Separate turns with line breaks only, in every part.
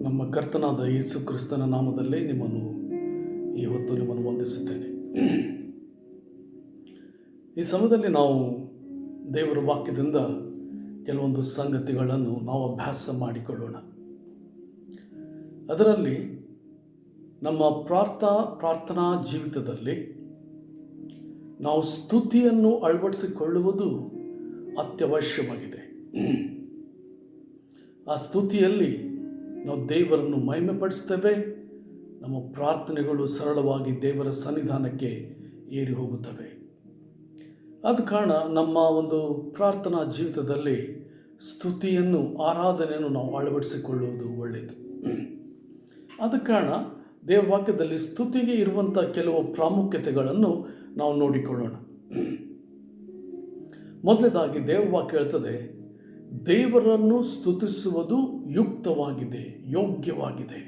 ನಮ್ಮ ಕರ್ತನಾದ ಯೇಸು ಕ್ರಿಸ್ತನ ನಾಮದಲ್ಲಿ ನಿಮ್ಮನ್ನು ವಂದಿಸುತ್ತೇನೆ. ಈ ಸಮಯದಲ್ಲಿ ನಾವು ದೇವರ ವಾಕ್ಯದಿಂದ ಕೆಲವೊಂದು ಸಂಗತಿಗಳನ್ನು ನಾವು ಅಭ್ಯಾಸ ಮಾಡಿಕೊಳ್ಳೋಣ. ಅದರಲ್ಲಿ ನಮ್ಮ ಪ್ರಾರ್ಥನಾ ಜೀವಿತದಲ್ಲಿ ನಾವು ಸ್ತುತಿಯನ್ನು ಅಳವಡಿಸಿಕೊಳ್ಳುವುದು ಅತ್ಯವಶ್ಯವಾಗಿದೆ. ಆ ಸ್ತುತಿಯಲ್ಲಿ ನಾವು ದೇವರನ್ನು ಮಹಿಮೆಪಡಿಸ್ತೇವೆ. ನಮ್ಮ ಪ್ರಾರ್ಥನೆಗಳು ಸರಳವಾಗಿ ದೇವರ ಸನ್ನಿಧಾನಕ್ಕೆ ಏರಿ ಹೋಗುತ್ತವೆ. ಆದ ಕಾರಣ ನಮ್ಮ ಒಂದು ಪ್ರಾರ್ಥನಾ ಜೀವಿತದಲ್ಲಿ ಸ್ತುತಿಯನ್ನು, ಆರಾಧನೆಯನ್ನು ನಾವು ಅಳವಡಿಸಿಕೊಳ್ಳುವುದು ಒಳ್ಳೆಯದು. ಆದ ಕಾರಣ ದೇವವಾಕ್ಯದಲ್ಲಿ ಸ್ತುತಿಗೆ ಇರುವಂಥ ಕೆಲವು ಪ್ರಾಮುಖ್ಯತೆಗಳನ್ನು ನಾವು ನೋಡಿಕೊಳ್ಳೋಣ. ಮೊದಲನೇದಾಗಿ ದೇವವಾಕ್ಯ ಹೇಳ್ತದೆ, ದೇವರನ್ನು ಸ್ತುತಿಸುವುದು ಯುಕ್ತವಾಗಿದೆ, ಯೋಗ್ಯವಾಗಿದೆ.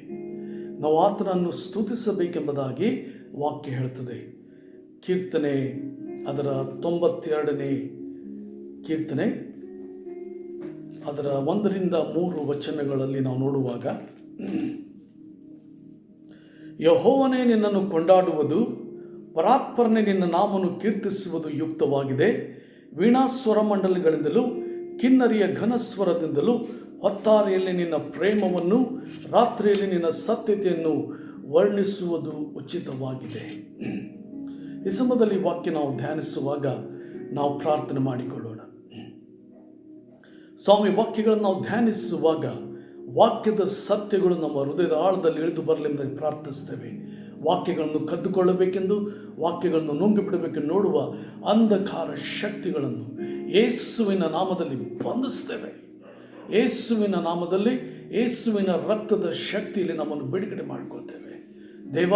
ನಾವು ಆತನನ್ನು ಸ್ತುತಿಸಬೇಕೆಂಬುದಾಗಿ ವಾಕ್ಯ ಹೇಳ್ತದೆ. ಕೀರ್ತನೆ ಅದರ 92ನೇ ಕೀರ್ತನೆ ಅದರ 1ರಿಂದ 3 ವಚನಗಳಲ್ಲಿ ನಾವು ನೋಡುವಾಗ, ಯೆಹೋವನೇ ನಿನ್ನನ್ನು ಕೊಂಡಾಡುವುದು, ಪರಾತ್ಪರನೇ ನಿನ್ನ ನಾಮವನ್ನು ಕೀರ್ತಿಸುವುದು ಯುಕ್ತವಾಗಿದೆ. ವೀಣಾ ಸ್ವರಮಂಡಲಗಳಿಂದಲೂ ಕಿನ್ನರಿಯ ಘನಸ್ವರದಿಂದಲೂ ಹೊತ್ತಾರೆಯಲ್ಲಿ ನಿನ್ನ ಪ್ರೇಮವನ್ನು, ರಾತ್ರಿಯಲ್ಲಿ ನಿನ್ನ ಸತ್ಯತೆಯನ್ನು ವರ್ಣಿಸುವುದು ಉಚಿತವಾಗಿದೆ. ಈ ಸಮಯದಲ್ಲಿ ವಾಕ್ಯ ನಾವು ಧ್ಯಾನಿಸುವಾಗ ನಾವು ಪ್ರಾರ್ಥನೆ ಮಾಡಿಕೊಳ್ಳೋಣ. ಸ್ವಾಮಿ, ವಾಕ್ಯಗಳನ್ನು ನಾವು ಧ್ಯಾನಿಸುವಾಗ ವಾಕ್ಯದ ಸತ್ಯಗಳು ನಮ್ಮ ಹೃದಯದ ಆಳದಲ್ಲಿ ಇಳಿದು ಬರಲೆಂದು ಪ್ರಾರ್ಥಿಸ್ತೇವೆ. ವಾಕ್ಯಗಳನ್ನು ಕದ್ದುಕೊಳ್ಳಬೇಕೆಂದು, ವಾಕ್ಯಗಳನ್ನು ನುಂಗಿ ಬಿಡಬೇಕೆಂದು ನೋಡುವ ಅಂಧಕಾರ ಶಕ್ತಿಗಳನ್ನು ಯೇಸುವಿನ ನಾಮದಲ್ಲಿ ಬಂಧಿಸ್ತೇವೆ. ಯೇಸುವಿನ ನಾಮದಲ್ಲಿ, ಯೇಸುವಿನ ರಕ್ತದ ಶಕ್ತಿಯಲ್ಲಿ ನಮ್ಮನ್ನು ಬಿಡುಗಡೆ ಮಾಡಿಕೊಳ್ತೇವೆ. ದೇವ,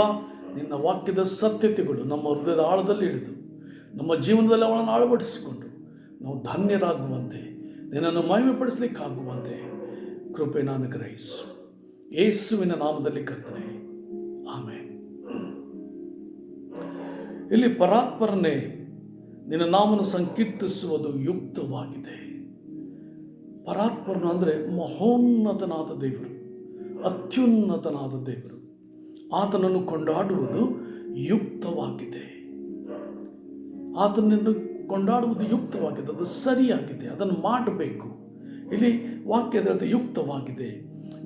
ನಿನ್ನ ವಾಕ್ಯದ ಸತ್ಯತೆಗಳು ನಮ್ಮ ಹೃದಯದ ಆಳದಲ್ಲಿ ಹಿಡಿದು ನಮ್ಮ ಜೀವನದಲ್ಲಿ ಅವಳನ್ನು ಅಳವಡಿಸಿಕೊಂಡು ನಾವು ಧನ್ಯರಾಗುವಂತೆ, ನಿನ್ನನ್ನು ಮಹಿಮೆಪಡಿಸಲಿಕ್ಕಾಗುವಂತೆ ಕೃಪೆಯನ್ನು ಅನುಗ್ರಹಿಸು. ಯೇಸುವಿನ ನಾಮದಲ್ಲಿ ಕರ್ತನೆ, ಆಮೆನ್. ಇಲ್ಲಿ ಪರಾತ್ಪರನೇ ನಿನ್ನ ನಾಮವನ್ನು ಸಂಕೀರ್ತಿಸುವುದು ಯುಕ್ತವಾಗಿದೆ. ಪರಾತ್ಪರನು ಅಂದರೆ ಮಹೋನ್ನತನಾದ ದೇವರು, ಅತ್ಯುನ್ನತನಾದ ದೇವರು. ಆತನನ್ನು ಕೊಂಡಾಡುವುದು ಯುಕ್ತವಾಗಿದೆ. ಆತನನ್ನು ಕೊಂಡಾಡುವುದು ಯುಕ್ತವಾಗಿದೆ, ಅದು ಸರಿಯಾಗಿದೆ, ಅದನ್ನು ಮಾಡಬೇಕು. ಇಲ್ಲಿ ವಾಕ್ಯದ ಯುಕ್ತವಾಗಿದೆ.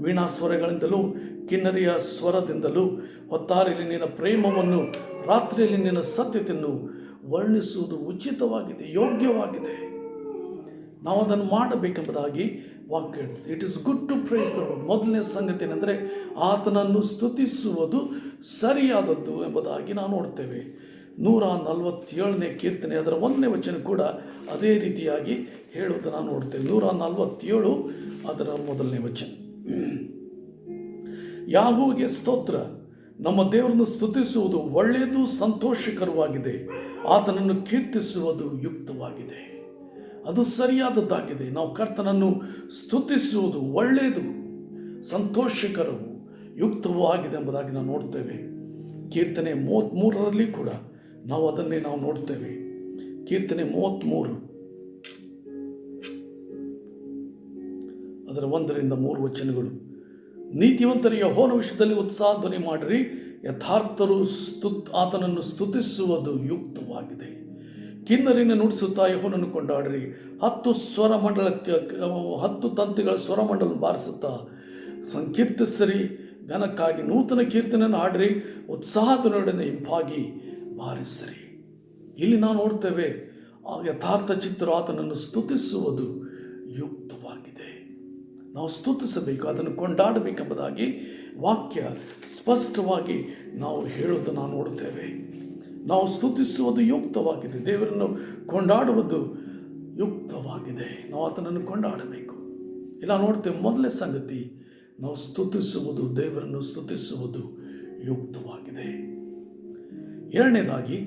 ವೀಣಾ ಸ್ವರಗಳಿಂದಲೂ ಕಿನ್ನರಿಯ ಸ್ವರದಿಂದಲೂ ಹೊತ್ತಾರೆಯಲ್ಲಿ ನಿನ್ನ ಪ್ರೇಮವನ್ನು, ರಾತ್ರಿಯಲ್ಲಿ ನಿನ್ನ ಸತ್ಯತೆಯನ್ನು ವರ್ಣಿಸುವುದು ಉಚಿತವಾಗಿದೆ, ಯೋಗ್ಯವಾಗಿದೆ. ನಾವು ಅದನ್ನು ಮಾಡಬೇಕೆಂಬುದಾಗಿ ವಾಕ್ಯ ಹೇಳ್ತದೆ. It is good to praise the Lord. ಮೊದಲನೇ ಸಂಗತಿ ಏನೆಂದರೆ ಆತನನ್ನು ಸ್ತುತಿಸುವುದು ಸರಿಯಾದದ್ದು ಎಂಬುದಾಗಿ ನಾವು ನೋಡ್ತೇವೆ. 147ನೇ ಕೀರ್ತನೆ ಅದರ 1ನೇ ವಚನ ಕೂಡ ಅದೇ ರೀತಿಯಾಗಿ ಹೇಳುವುದು ನಾವು ನೋಡ್ತೇವೆ. 147 ಅದರ 1ನೇ ವಚನ, ಯಾಹೋವನಿಗೆ ಸ್ತೋತ್ರ, ನಮ್ಮ ದೇವರನ್ನು ಸ್ತುತಿಸುವುದು ಒಳ್ಳೆಯದು, ಸಂತೋಷಕರವಾಗಿದೆ. ಆತನನ್ನು ಕೀರ್ತಿಸುವುದು ಯುಕ್ತವಾಗಿದೆ, ಅದು ಸರಿಯಾದದ್ದಾಗಿದೆ. ನಾವು ಕರ್ತನನ್ನು ಸ್ತುತಿಸುವುದು ಒಳ್ಳೆಯದು, ಸಂತೋಷಕರವು, ಯುಕ್ತವೂ ಆಗಿದೆ ಎಂಬುದಾಗಿ ನಾವು ನೋಡ್ತೇವೆ. ಕೀರ್ತನೆ 33ರಲ್ಲಿ ಕೂಡ ನಾವು ಅದನ್ನೇ ನಾವು ನೋಡ್ತೇವೆ. ಕೀರ್ತನೆ 33 ಅದರ 1ರಿಂದ 3 ವಚನಗಳು, ನೀತಿವಂತರು ಯೆಹೋವನ ವಿಷಯದಲ್ಲಿ ಉತ್ಸಾಹ ಧ್ವನಿ ಮಾಡಿರಿ, ಯಥಾರ್ಥರು ಆತನನ್ನು ಸ್ತುತಿಸುವುದು ಯುಕ್ತವಾಗಿದೆ. ಕಿನ್ನರಿನ ನುಡಿಸುತ್ತಾ ಯೆಹೋವನನ್ನು ಕೊಂಡಾಡಿರಿ, 10 ಸ್ವರಮಂಡಲಕ್ಕೆ 10 ತಂತಿಗಳ ಸ್ವರಮಂಡಲ ಬಾರಿಸುತ್ತಾ ಸಂಕೀರ್ತಿಸಿರಿ. ಘನಕ್ಕಾಗಿ ನೂತನ ಕೀರ್ತನೆಯನ್ನು ಹಾಡಿರಿ, ಉತ್ಸಾಹದೊಡನೆ ಇಂಪಾಗಿ ಬಾರಿಸಿರಿ. ಇಲ್ಲಿ ನಾವು ನೋಡ್ತೇವೆ, ಆ ಯಥಾರ್ಥ ಚಿತ್ತರು ಆತನನ್ನು ಸ್ತುತಿಸುವುದು ಯುಕ್ತವಾಗಿದೆ. ನಾವು ಸ್ತುತಿಸಬೇಕು, ಅದನ್ನು ಕೊಂಡಾಡಬೇಕೆಂಬುದಾಗಿ ವಾಕ್ಯ ಸ್ಪಷ್ಟವಾಗಿ ನಾವು ಹೇಳುವುದು ನಾವು ನೋಡುತ್ತೇವೆ. ನಾವು ಸ್ತುತಿಸುವುದು ಯುಕ್ತವಾಗಿದೆ, ದೇವರನ್ನು ಕೊಂಡಾಡುವುದು ಯುಕ್ತವಾಗಿದೆ. ನಾವು ಆತನನ್ನು ಕೊಂಡಾಡಬೇಕು. ಇಲ್ಲ ನೋಡ್ತೇವೆ, ಮೊದಲನೇ ಸಂಗತಿ ನಾವು ಸ್ತುತಿಸುವುದು, ದೇವರನ್ನು ಸ್ತುತಿಸುವುದು ಯುಕ್ತವಾಗಿದೆ. ಎರಡನೇದಾಗಿ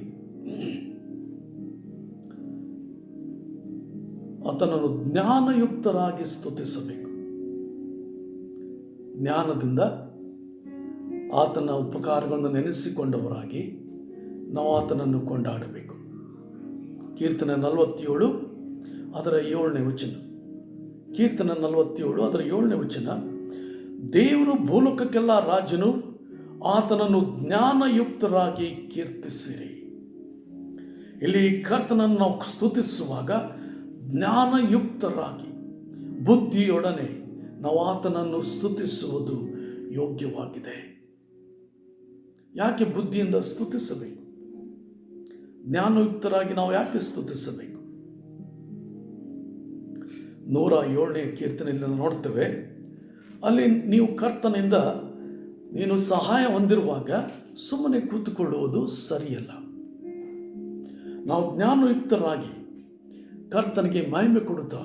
ಆತನನ್ನು ಜ್ಞಾನಯುಕ್ತರಾಗಿ ಸ್ತುತಿಸಬೇಕು. ಜ್ಞಾನದಿಂದ ಆತನ ಉಪಕಾರಗಳನ್ನು ನೆನೆಸಿಕೊಂಡವರಾಗಿ ನಾವು ಆತನನ್ನು ಕೊಂಡಾಡಬೇಕು. ಕೀರ್ತನೆ 47 ಅದರ 7ನೇ ವಚನ, ಕೀರ್ತನೆ 47 ಅದರ 7ನೇ ವಚನ, ದೇವರು ಭೂಲೋಕಕ್ಕೆಲ್ಲ ರಾಜನು, ಆತನನ್ನು ಜ್ಞಾನಯುಕ್ತರಾಗಿ ಕೀರ್ತಿಸಿರಿ. ಇಲ್ಲಿ ಕರ್ತನನ್ನು ನಾವು ಸ್ತುತಿಸುವಾಗ ಜ್ಞಾನಯುಕ್ತರಾಗಿ ಬುದ್ಧಿಯೊಡನೆ ನಾವು ಆತನನ್ನು ಸ್ತುತಿಸುವುದು ಯೋಗ್ಯವಾಗಿದೆ. ಯಾಕೆ ಬುದ್ಧಿಯಿಂದ ಸ್ತುತಿಸಬೇಕು? ಜ್ಞಾನಯುಕ್ತರಾಗಿ ನಾವು ಯಾಕೆ ಸ್ತುತಿಸಬೇಕು? 107ನೇ ಕೀರ್ತನೆಯಲ್ಲಿ ನಾವು ನೋಡ್ತೇವೆ, ಅಲ್ಲಿ ನೀವು ಕರ್ತನಿಂದ ನೀನು ಸಹಾಯ ಹೊಂದಿರುವಾಗ ಸುಮ್ಮನೆ ಕೂತುಕೊಳ್ಳುವುದು ಸರಿಯಲ್ಲ. ನಾವು ಜ್ಞಾನಯುಕ್ತರಾಗಿ ಕರ್ತನಿಗೆ ಮಹಿಮೆ ಕೊಡುತ್ತಾ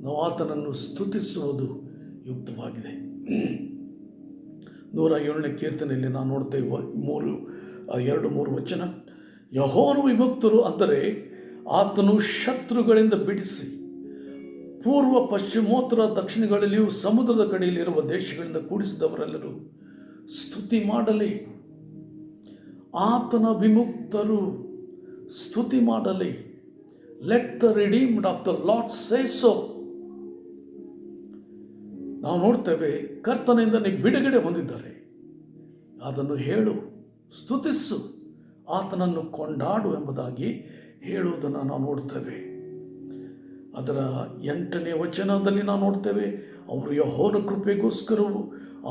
ನಾವು ಆತನನ್ನು ಸ್ತುತಿಸುವುದು ಯುಕ್ತವಾಗಿದೆ. 107ನೇ ಕೀರ್ತನೆಯಲ್ಲಿ ನಾವು ನೋಡ್ತೇವೆ 2-3 ವಚನ, ಯೆಹೋವನು ವಿಮುಕ್ತರು ಅಂದರೆ ಆತನು ಶತ್ರುಗಳಿಂದ ಬಿಡಿಸಿ ಪೂರ್ವ ಪಶ್ಚಿಮೋತ್ತರ ದಕ್ಷಿಣಗಳಲ್ಲಿಯೂ ಸಮುದ್ರದ ಕಡೆಯಲ್ಲಿರುವ ದೇಶಗಳಿಂದ ಕೂಡಿಸಿದವರೆಲ್ಲರೂ ಸ್ತುತಿ ಮಾಡಲಿ. ಆತನ ವಿಮುಕ್ತರು ಸ್ತುತಿ ಮಾಡಲಿ. Let the redeemed of the lord say so. ನಾವು ನೋಡ್ತೇವೆ, ಕರ್ತನಿಂದ ನೀವು ಬಿಡುಗಡೆ ಹೊಂದಿದ್ದಾರೆ, ಅದನ್ನು ಹೇಳು, ಸ್ತುತಿಸು, ಆತನನ್ನು ಕೊಂಡಾಡು ಎಂಬುದಾಗಿ ಹೇಳುವುದನ್ನು ನಾವು ನೋಡ್ತೇವೆ. ಅದರ 8ನೇ ವಚನದಲ್ಲಿ ನಾವು ನೋಡ್ತೇವೆ, ಅವರು ಯೆಹೋವನ ಕೃಪೆಗೋಸ್ಕರವೂ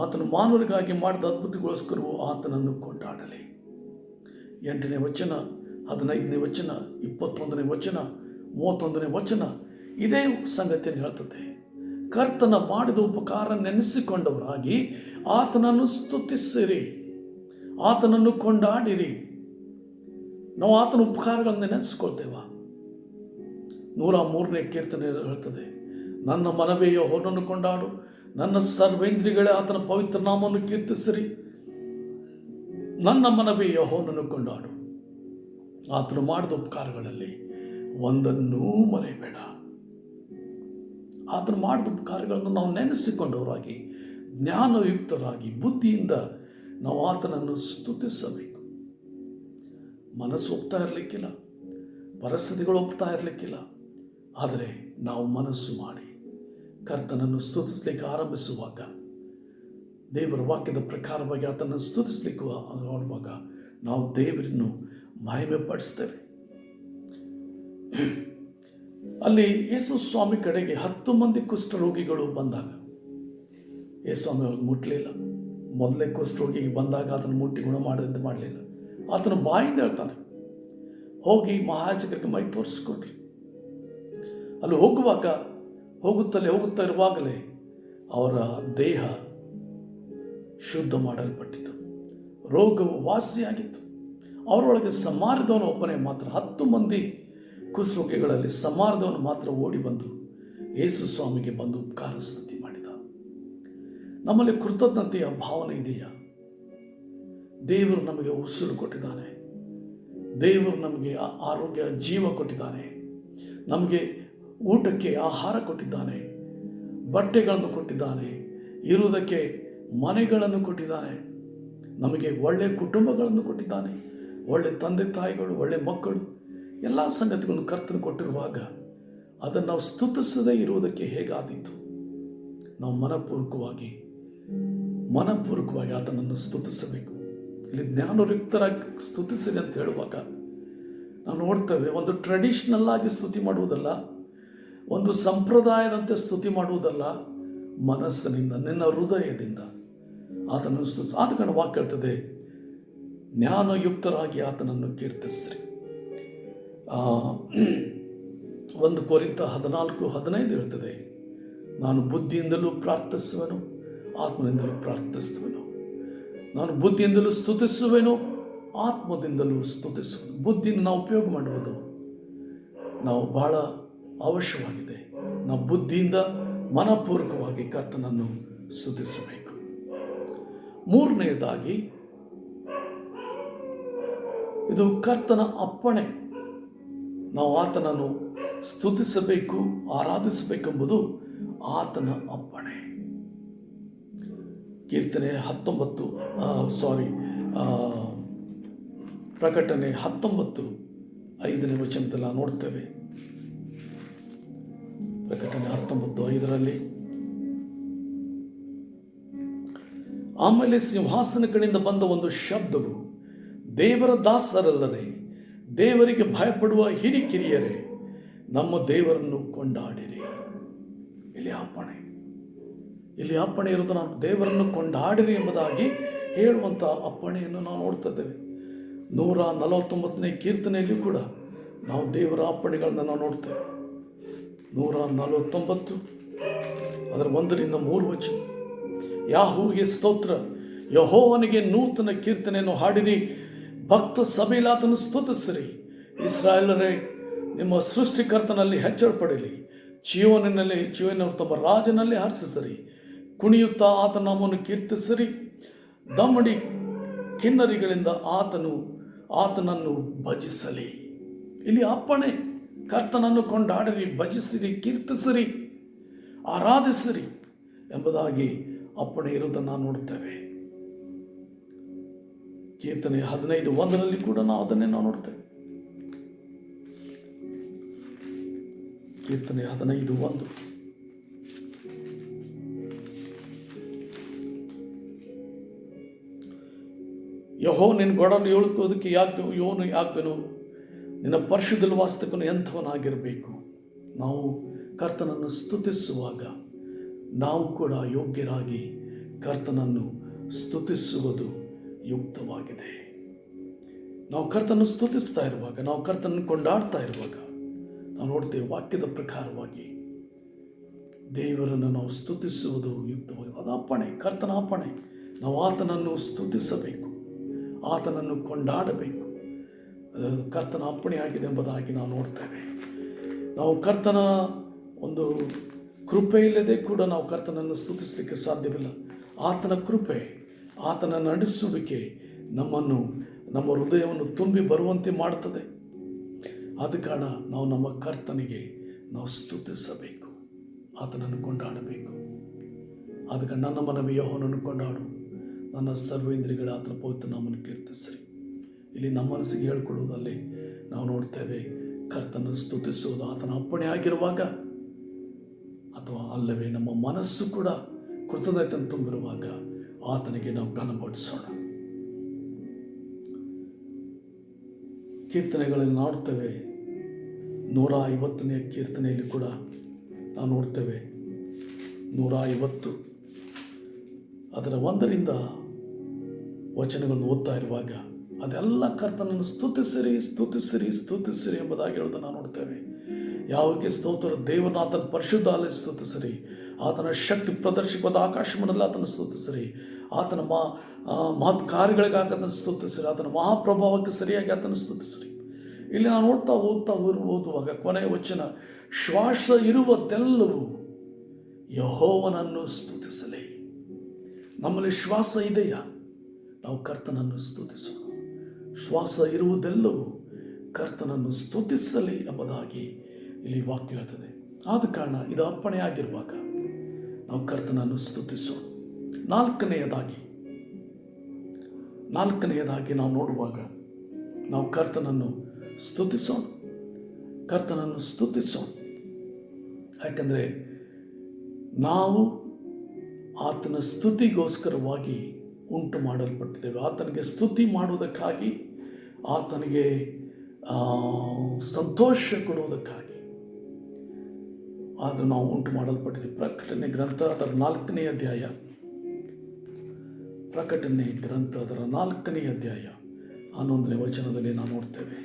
ಆತನು ಮಾನವರಿಗಾಗಿ ಮಾಡಿದ ಅದ್ಭುತಗೋಸ್ಕರವೂ ಆತನನ್ನು ಕೊಂಡಾಡಲಿ. 8ನೇ ವಚನ, 15ನೇ ವಚನ, 21ನೇ ವಚನ, 31ನೇ ವಚನ ಇದೇ ಸಂಗತಿಯನ್ನು ಹೇಳ್ತದೆ. ಕರ್ತನ ಮಾಡಿದ ಉಪಕಾರ ನೆನೆಸಿಕೊಂಡವರಾಗಿ ಆತನನ್ನು ಸ್ತುತಿಸಿರಿ, ಆತನನ್ನು ಕೊಂಡಾಡಿರಿ. ನಾವು ಆತನ ಉಪಕಾರಗಳನ್ನು ನೆನೆಸಿಕೊಳ್ತೇವ. 103ನೇ ಕೀರ್ತನೆ ಹೇಳ್ತದೆ, ನನ್ನ ಮನವೇ ಯೆಹೋವನನ್ನು ಕೊಂಡಾಡು, ನನ್ನ ಸರ್ವೇಂದ್ರಿಗಳೇ ಆತನ ಪವಿತ್ರ ನಾಮವನ್ನು ಕೀರ್ತಿಸಿರಿ. ನನ್ನ ಮನವೇ ಯೆಹೋವನನ್ನು ಕೊಂಡಾಡು, ಆತನು ಮಾಡಿದ ಉಪಕಾರಗಳಲ್ಲಿ ಒಂದನ್ನೂ ಮರೆಯಬೇಡ. ಆತನು ಮಾಡಿದ ಉಪಕಾರಗಳನ್ನು ನಾವು ನೆನೆಸಿಕೊಂಡವರಾಗಿ ಜ್ಞಾನಯುಕ್ತರಾಗಿ ಬುದ್ಧಿಯಿಂದ ನಾವು ಆತನನ್ನು ಸ್ತುತಿಸಬೇಕು. ಮನಸ್ಸು ಒಪ್ತಾ ಇರಲಿಕ್ಕಿಲ್ಲ, ಪರಿಸ್ಥಿತಿಗಳು ಒಪ್ತಾ ಇರಲಿಕ್ಕಿಲ್ಲ, ಆದರೆ ನಾವು ಮನಸ್ಸು ಮಾಡಿ ಕರ್ತನನ್ನು ಸ್ತುತಿಸಲಿಕ್ಕೆ ಆರಂಭಿಸುವಾಗ, ದೇವರ ವಾಕ್ಯದ ಪ್ರಕಾರವಾಗಿ ಆತನನ್ನು ಸ್ತುತಿಸಲಿಕ್ಕೆ ಆಡುವಾಗ ನಾವು ದೇವರನ್ನು ಮಹಿಮೆ ಪಡಿಸ್ತೇವೆ. ಅಲ್ಲಿ ಯೇಸು ಸ್ವಾಮಿ ಕಡೆಗೆ 10 ಮಂದಿ ಕುಷ್ಠರೋಗಿಗಳು ಬಂದಾಗ ಯೇಸು ಸ್ವಾಮಿ ಅವ್ರಿಗೆ ಮುಟ್ಟಲಿಲ್ಲ. ಮೊದಲೇ ಕುಷ್ಠರೋಗಿಗೆ ಬಂದಾಗ ಅದನ್ನು ಮುಟ್ಟಿ ಗುಣ ಮಾಡಲಿಲ್ಲ. ಆತನು ಬಾಯಿಂದ ಹೇಳ್ತಾನೆ, ಹೋಗಿ ಮಹಾಯಾಜಕರಿಗೆ ಮೈ ತೋರಿಸ್ಕೊಡ್ರಿ. ಅಲ್ಲಿ ಹೋಗುತ್ತಾ ಇರುವಾಗಲೇ ಅವರ ದೇಹ ಶುದ್ಧ ಮಾಡಲ್ಪಟ್ಟಿತು, ರೋಗವು ವಾಸಿಯಾಗಿತ್ತು. ಅವರೊಳಗೆ ಸಮಾರ್ಯದವನು ಒಬ್ಬನೇ ಮಾತ್ರ, 10 ಮಂದಿ ಕುಷ್ಠರೋಗಿಗಳಲ್ಲಿ ಸಮಾರ್ಯದವನು ಮಾತ್ರ ಓಡಿ ಬಂದು ಯೇಸು ಸ್ವಾಮಿಗೆ ಬಂದು ಉಪಕಾರ ಸ್ತುತಿ ಮಾಡಿದ. ನಮ್ಮಲ್ಲಿ ಕೃತಜ್ಞತೆಯ ಭಾವನೆ ಇದೆಯಾ? ದೇವರು ನಮಗೆ ಉಸಿರು ಕೊಟ್ಟಿದ್ದಾನೆ, ದೇವರು ನಮಗೆ ಆರೋಗ್ಯ ಜೀವ ಕೊಟ್ಟಿದ್ದಾನೆ, ನಮಗೆ ಊಟಕ್ಕೆ ಆಹಾರ ಕೊಟ್ಟಿದ್ದಾನೆ, ಬಟ್ಟೆಗಳನ್ನು ಕೊಟ್ಟಿದ್ದಾನೆ, ಇರುವುದಕ್ಕೆ ಮನೆಗಳನ್ನು ಕೊಟ್ಟಿದ್ದಾನೆ, ನಮಗೆ ಒಳ್ಳೆಯ ಕುಟುಂಬಗಳನ್ನು ಕೊಟ್ಟಿದ್ದಾನೆ, ಒಳ್ಳೆ ತಂದೆ ತಾಯಿಗಳು, ಒಳ್ಳೆ ಮಕ್ಕಳು, ಎಲ್ಲ ಸಂಗತಿಗಳನ್ನು ಕರ್ತನು ಕೊಟ್ಟಿರುವಾಗ ಅದನ್ನು ನಾವು ಸ್ತುತಿಸದೇ ಇರುವುದಕ್ಕೆ ಹೇಗಾದೀತು? ನಾವು ಮನಪೂರ್ವಕವಾಗಿ ಆತನನ್ನು ಸ್ತುತಿಸಬೇಕು. ಇಲ್ಲಿ ಜ್ಞಾನಯುಕ್ತರಾಗಿ ಸ್ತುತಿಸಿರಿ ಅಂತ ಹೇಳುವಾಗ ನಾವು ನೋಡ್ತೇವೆ, ಒಂದು ಟ್ರೆಡಿಷ್ನಲ್ ಆಗಿ ಸ್ತುತಿ ಮಾಡುವುದಲ್ಲ, ಒಂದು ಸಂಪ್ರದಾಯದಂತೆ ಸ್ತುತಿ ಮಾಡುವುದಲ್ಲ, ಮನಸ್ಸಿನಿಂದ, ನಿನ್ನ ಹೃದಯದಿಂದ ಆತನನ್ನು ಸ್ತುತಿಸಿ. ಆದ ಕಾರಣ ವಾಕ್ಯ ಹೇಳ್ತದೆ, ಜ್ಞಾನಯುಕ್ತರಾಗಿ ಆತನನ್ನು ಕೀರ್ತಿಸ್ರಿ. 1 ಕೊರಿಂಥ 14:15 ಹೇಳ್ತದೆ, ನಾನು ಬುದ್ಧಿಯಿಂದಲೂ ಪ್ರಾರ್ಥಿಸುವೆನು, ಆತ್ಮದಿಂದಲೂ ಪ್ರಾರ್ಥಿಸುವೆನು. ನಾನು ಬುದ್ಧಿಯಿಂದಲೂ ಸ್ತುತಿಸುವೆನು, ಆತ್ಮದಿಂದಲೂ ಸ್ತುತಿಸುವೆನು. ಬುದ್ಧಿಯನ್ನು ನಾವು ಉಪಯೋಗ ಮಾಡುವುದು ನಾವು ಬಹಳ ಅವಶ್ಯವಾಗಿದೆ. ನಾವು ಬುದ್ಧಿಯಿಂದ ಮನಪೂರ್ವಕವಾಗಿ ಕರ್ತನನ್ನು ಸ್ತುತಿಸಬೇಕು. 3ನೇದಾಗಿ, ಇದು ಕರ್ತನ ಅಪ್ಪಣೆ. ನಾವು ಆತನನ್ನು ಸ್ತುತಿಸಬೇಕು, ಆರಾಧಿಸಬೇಕೆಂಬುದು ಆತನ ಅಪ್ಪಣೆ. ಕೀರ್ತನೆ 19 ಪ್ರಕಟಣೆ 19:5 ವಚನದಲ್ಲಿ ನೋಡ್ತೇವೆ, ಪ್ರಕಟಣೆ 19:5. ಆಮೇಲೆ ಸಿಂಹಾಸನ ಕಡೆಯಿಂದ ಬಂದ ಒಂದು ಶಬ್ದವು, ದೇವರ ದಾಸರಲ್ಲದೆ ದೇವರಿಗೆ ಭಯಪಡುವ ಹಿರಿಕಿರಿಯರೇ, ನಮ್ಮ ದೇವರನ್ನು ಕೊಂಡಾಡಿರಿ. ಇಲ್ಲಿ ಅಪ್ಪಣೆ ಇರೋದು, ನಾವು ದೇವರನ್ನು ಕೊಂಡಾಡಿರಿ ಎಂಬುದಾಗಿ ಹೇಳುವಂಥ ಅಪ್ಪಣೆಯನ್ನು ನಾವು ನೋಡ್ತಾ ಇದ್ದೇವೆ. 149ನೇ ಕೀರ್ತನೆಯಲ್ಲಿಯೂ ಕೂಡ ನಾವು ದೇವರ ಅಪ್ಪಣೆಗಳನ್ನು ನಾವು ನೋಡ್ತೇವೆ. 149 ಅದರ 1-3 ಯಾಹೂವಿಗೆ ಸ್ತೋತ್ರ, ಯೆಹೋವನಿಗೆ ನೂತನ ಕೀರ್ತನೆಯನ್ನು ಹಾಡಿರಿ, ಭಕ್ತ ಸಭೆಯಲ್ಲಿ ಆತನು ಸ್ತುತಿಸಿರಿ. ಇಸ್ರಾಯೇಲರೇ, ನಿಮ್ಮ ಸೃಷ್ಟಿಕರ್ತನಲ್ಲಿ ಹೆಚ್ಚಳ ಪಡೀಲಿ, ಚೀಯೋನಿನಲ್ಲಿ ತಮ್ಮ ರಾಜನಲ್ಲಿ ಹರ್ಷಿಸಿರಿ, ಕುಣಿಯುತ್ತಾ ಆತನ ನಾಮವನ್ನು ಕೀರ್ತಿಸಿರಿ. ದಮ್ಮಡಿ ಕಿನ್ನರಿಗಳಿಂದ ಆತನನ್ನು ಭಜಿಸಲಿ. ಇಲ್ಲಿ ಅಪ್ಪಣೆ, ಕರ್ತನನ್ನು ಕೊಂಡಾಡಿರಿ, ಭಜಿಸಿರಿ, ಕೀರ್ತಿಸಿರಿ, ಆರಾಧಿಸಿರಿ ಎಂಬುದಾಗಿ ಅಪ್ಪಣೆ ಇರುವುದನ್ನು ನೋಡ್ತೇವೆ. ಕೀರ್ತನೆ 15:1 ಕೂಡ ನಾವು ಅದನ್ನೇ ನೋಡ್ತೇವೆ. ಕೀರ್ತನೆ 15:1. ಯೆಹೋ ನಿನ್ನ ಗೊಡಲು ಏಳುಕೋದಕ್ಕೆ ಯಾಕೇನು ನಿನ್ನ ಪರಿಶುದ್ಧ ವಾಸ್ತಕನು ಎಂಥವನಾಗಿರಬೇಕು. ನಾವು ಕರ್ತನನ್ನು ಸ್ತುತಿಸುವಾಗ ನಾವು ಕೂಡ ಯೋಗ್ಯರಾಗಿ ಕರ್ತನನ್ನು ಸ್ತುತಿಸುವುದು ಯುಕ್ತವಾಗಿದೆ. ನಾವು ಕರ್ತನನ್ನು ಸ್ತುತಿಸ್ತಾ ಇರುವಾಗ, ನಾವು ಕರ್ತನನ್ನು ಕೊಂಡಾಡ್ತಾ ಇರುವಾಗ ನಾವು ನೋಡ್ತೇವೆ, ವಾಕ್ಯದ ಪ್ರಕಾರವಾಗಿ ದೇವರನ್ನು ನಾವು ಸ್ತುತಿಸುವುದು ಯುಕ್ತವಾಗಿದೆ. ಅದು ಅಪ್ಪಣೆ, ಕರ್ತನ ಅಪ್ಪಣೆ. ನಾವು ಆತನನ್ನು ಸ್ತುತಿಸಬೇಕು, ಆತನನ್ನು ಕೊಂಡಾಡಬೇಕು. ಅದು ಕರ್ತನ ಅಪ್ಪಣೆ ಆಗಿದೆ ಎಂಬುದಾಗಿ ನಾವು ನೋಡ್ತೇವೆ. ನಾವು ಕರ್ತನ ಒಂದು ಕೃಪೆ ಇಲ್ಲದೆ ಕೂಡ ನಾವು ಕರ್ತನನ್ನು ಸ್ತುತಿಸಲಿಕ್ಕೆ ಸಾಧ್ಯವಿಲ್ಲ. ಆತನ ಕೃಪೆ, ಆತನ ನಡೆಸುವಿಕೆ ನಮ್ಮ ಹೃದಯವನ್ನು ತುಂಬಿ ಬರುವಂತೆ ಮಾಡುತ್ತದೆ. ಆದ ಕಾರಣ ನಾವು ನಮ್ಮ ಕರ್ತನಿಗೆ ನಾವು ಸ್ತುತಿಸಬೇಕು, ಆತನನ್ನು ಕೊಂಡಾಡಬೇಕು. ಆದ ಕಾರಣ ನನ್ನ ಮನವಿ ಯೆಹೋವನನ್ನು ಕೊಂಡಾಡು, ನನ್ನ ಸರ್ವೇಂದ್ರಿಯಗಳ ಆತನ ಪವಿತ್ರ ನಾಮವನ್ನು ಕೀರ್ತಿಸಿರಿ. ಇಲ್ಲಿ ನಮ್ಮ ಮನಸ್ಸಿಗೆ ಹೇಳ್ಕೊಳ್ಳುವುದಲ್ಲಿ ನಾವು ನೋಡ್ತೇವೆ, ಕರ್ತನನ್ನು ಸ್ತುತಿಸುವುದು ಆತನ ಅಪ್ಪಣೆ ಆಗಿರುವಾಗ, ಅಥವಾ ಅಲ್ಲವೇ ನಮ್ಮ ಮನಸ್ಸು ಕೂಡ ಕೃತಜ್ಞತೆಯನ್ನು ತುಂಬಿರುವಾಗ ಆತನಿಗೆ ನಾವು ಘನಪಡಿಸೋಣ. ಕೀರ್ತನೆಗಳಲ್ಲಿ ನೋಡ್ತೇವೆ, 150ನೇ ಕೀರ್ತನೆಯಲ್ಲಿ ಕೂಡ ನಾವು ನೋಡ್ತೇವೆ. 150 ಅದರ 1ರಿಂದ ವಚನಗಳನ್ನು ಓದ್ತಾ ಇರುವಾಗ ಅದೆಲ್ಲ ಕರ್ತನನ್ನು ಸ್ತುತಿಸಿರಿ, ಸ್ತುತಿಸಿರಿ, ಸ್ತುತಿಸಿರಿ ಎಂಬುದಾಗಿ ಹೇಳೋದನ್ನು ನಾವು ನೋಡ್ತೇವೆ. ಯಾವಕ್ಕೆ ಸ್ತೋತ್ರ, ದೇವರನ್ನ ಆತನ ಪರಿಶುದ್ಧ ಅಲ್ಲಿ ಸ್ತುತಿಸಿರಿ, ಆತನ ಶಕ್ತಿ ಪ್ರದರ್ಶಿಕವಾದ ಆಕಾಶಮನಲ್ಲಿ ಆತನ ಸ್ತುತಿಸಿರಿ, ಆತನ ಮಹತ್ ಕಾರ್ಯಗಳಿಗೆ ಆತನ ಸ್ತುತಿಸಿರಿ, ಆತನ ಮಹಾಪ್ರಭಾವಕ್ಕೆ ಸರಿಯಾಗಿ ಆತನ ಸ್ತುತಿಸಿರಿ. ಇಲ್ಲಿ ನಾವು ಓದುವಾಗ ಕೊನೆಯ ವಚನ, ಶ್ವಾಸ ಇರುವುದೆಲ್ಲವೂ ಯೆಹೋವನನ್ನು ಸ್ತುತಿಸಲಿ. ನಮ್ಮಲ್ಲಿ ಶ್ವಾಸ ಇದೆಯಾ? ನಾವು ಕರ್ತನನ್ನು ಸ್ತುತಿಸೋಣ. ಶ್ವಾಸ ಇರುವುದೆಲ್ಲವೂ ಕರ್ತನನ್ನು ಸ್ತುತಿಸಲಿ ಎಂಬುದಾಗಿ ಇಲ್ಲಿ ವಾಕ್ಯ ಹೇಳ್ತದೆ. ಆದ ಕಾರಣ ಇದು ಅಪ್ಪಣೆ ಆಗಿರುವಾಗ ನಾವು ಕರ್ತನನ್ನು ಸ್ತುತಿಸೋಣ. ನಾಲ್ಕನೆಯದಾಗಿ ನಾವು ನೋಡುವಾಗ ನಾವು ಕರ್ತನನ್ನು ಸ್ತುತಿಸೋಣ. ಯಾಕಂದರೆ ನಾವು ಆತನ ಸ್ತುತಿಗೋಸ್ಕರವಾಗಿ ಉಂಟು ಮಾಡಲ್ಪಟ್ಟಿದ್ದೇವೆ. ಆತನಿಗೆ ಸ್ತುತಿ ಮಾಡುವುದಕ್ಕಾಗಿ, ಆತನಿಗೆ ಸಂತೋಷ ಕೊಡುವುದಕ್ಕಾಗಿ ಆದರೂ ನಾವು ಉಂಟು ಮಾಡಲ್ಪಟ್ಟಿದ್ದೇವೆ. ಪ್ರಕಟಣೆ ಗ್ರಂಥ ಅದರ 4ನೇ ಅಧ್ಯಾಯ, ಪ್ರಕಟಣೆ ಗ್ರಂಥ ಅದರ 4ನೇ ಅಧ್ಯಾಯ 11ನೇ ವಚನದಲ್ಲಿ ನಾವು ನೋಡ್ತೇವೆ.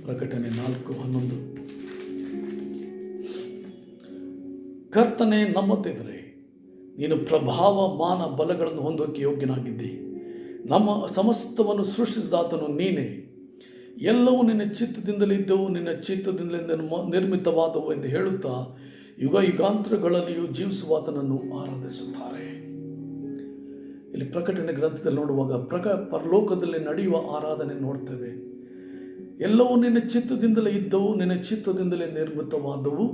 ಪ್ರಕಟಣೆ 4:11. ಕರ್ತನೇ ನಮ್ಮ ದೇವರೇ, ನೀನು ಪ್ರಭಾವ, ಮಾನ, ಬಲಗಳನ್ನು ಹೊಂದೋಕೆ ಯೋಗ್ಯನಾಗಿದ್ದಿ. ನಮ್ಮ ಸಮಸ್ತವನ್ನು ಸೃಷ್ಟಿಸಿದಾತನು ನೀನೇ. ಎಲ್ಲವೂ ನಿನ್ನ ಚಿತ್ತದಿಂದಲೇ ಇದ್ದವು, ನಿನ್ನ ಚಿತ್ತದಿಂದಲೇ ನಿರ್ಮಿತವಾದವು ಎಂದು ಹೇಳುತ್ತಾ ಯುಗ ಯುಗಾಂತರಗಳಲ್ಲಿಯೂ ಜೀವಿಸುವಾತನನ್ನು ಆರಾಧಿಸುತ್ತಾರೆ. ಇಲ್ಲಿ ಪ್ರಕಟಣೆ ಗ್ರಂಥದಲ್ಲಿ ನೋಡುವಾಗ ಪರಲೋಕದಲ್ಲಿ ನಡೆಯುವ ಆರಾಧನೆ ನೋಡ್ತೇವೆ. ಎಲ್ಲವೂ ನಿನ್ನ ಚಿತ್ತದಿಂದಲೇ ಇದ್ದವು, ನಿನ್ನ ಚಿತ್ತದಿಂದಲೇ ನಿರ್ಮಿತವಾದವು,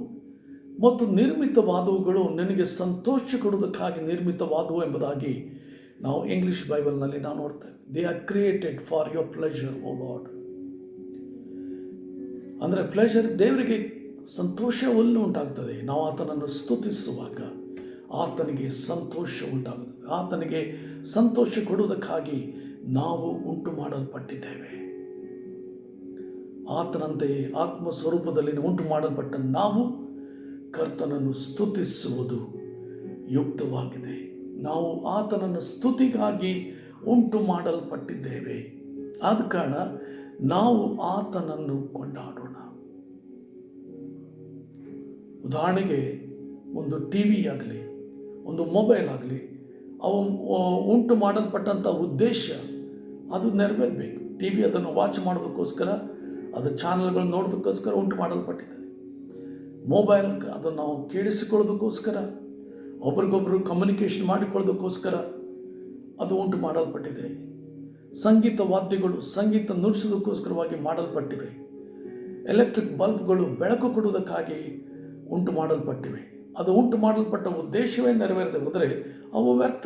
ಮತ್ತು ನಿರ್ಮಿತವಾದವುಗಳು ನಿನಗೆ ಸಂತೋಷ ಕೊಡುವುದಕ್ಕಾಗಿ ನಿರ್ಮಿತವಾದವು ಎಂಬುದಾಗಿ ನಾವು ಇಂಗ್ಲಿಷ್ ಬೈಬಲ್ನಲ್ಲಿ ನಾವು ನೋಡ್ತೇವೆ. They are created for your pleasure, O God. ಅಂದರೆ ಪ್ಲೆಷರ್, ದೇವರಿಗೆ ಸಂತೋಷವನ್ನು ಉಂಟಾಗ್ತದೆ. ನಾವು ಆತನನ್ನು ಸ್ತುತಿಸುವಾಗ ಆತನಿಗೆ ಸಂತೋಷ ಉಂಟಾಗುತ್ತದೆ. ಆತನಿಗೆ ಸಂತೋಷ ಕೊಡುವುದಕ್ಕಾಗಿ ನಾವು ಉಂಟು ಮಾಡಲ್ಪಟ್ಟಿದ್ದೇವೆ. ಆತನಂತೆ ಆತ್ಮಸ್ವರೂಪದಲ್ಲಿ ಉಂಟು ಮಾಡಲ್ಪಟ್ಟ ನಾವು ಕರ್ತನನ್ನು ಸ್ತುತಿಸುವುದು ಯುಕ್ತವಾಗಿದೆ. ನಾವು ಆತನನ್ನು ಸ್ತುತಿಗಾಗಿ ಉಂಟು ಮಾಡಲ್ಪಟ್ಟಿದ್ದೇವೆ. ಆದ ಕಾರಣ ನಾವು ಆತನನ್ನು ಕೊಂಡಾಡೋಣ. ಉದಾಹರಣೆಗೆ ಒಂದು ಟಿ ವಿ ಆಗಲಿ, ಒಂದು ಮೊಬೈಲ್ ಆಗಲಿ, ಅವು ಉಂಟು ಮಾಡಲ್ಪಟ್ಟಂಥ ಉದ್ದೇಶ ಅದು ನೆರವೇರಬೇಕು. ಟಿ ವಿ ಅದನ್ನು ವಾಚ್ ಮಾಡೋದಕ್ಕೋಸ್ಕರ, ಅದು ಚಾನಲ್ಗಳನ್ನು ನೋಡೋದಕ್ಕೋಸ್ಕರ ಉಂಟು ಮಾಡಲ್ಪಟ್ಟಿದೆ. ಮೊಬೈಲ್ ಅದನ್ನು ನಾವು ಕೇಳಿಸಿಕೊಳ್ಳೋದಕ್ಕೋಸ್ಕರ, ಒಬ್ರಿಗೊಬ್ಬರು ಕಮ್ಯುನಿಕೇಷನ್ ಮಾಡಿಕೊಳ್ಳೋದಕ್ಕೋಸ್ಕರ ಅದು ಉಂಟು ಮಾಡಲ್ಪಟ್ಟಿದೆ. ಸಂಗೀತ ವಾದ್ಯಗಳು ಸಂಗೀತ ನುಡಿಸೋದಕ್ಕೋಸ್ಕರವಾಗಿ ಮಾಡಲ್ಪಟ್ಟಿವೆ. ಎಲೆಕ್ಟ್ರಿಕ್ ಬಲ್ಬ್ಗಳು ಬೆಳಕು ಕೊಡುವುದಕ್ಕಾಗಿ ಉಂಟು ಮಾಡಲ್ಪಟ್ಟಿವೆ. ಅದು ಉಂಟು ಮಾಡಲ್ಪಟ್ಟ ಉದ್ದೇಶವೇ ನೆರವೇರದೆ ಹೋದರೆ ಅವು ವ್ಯರ್ಥ.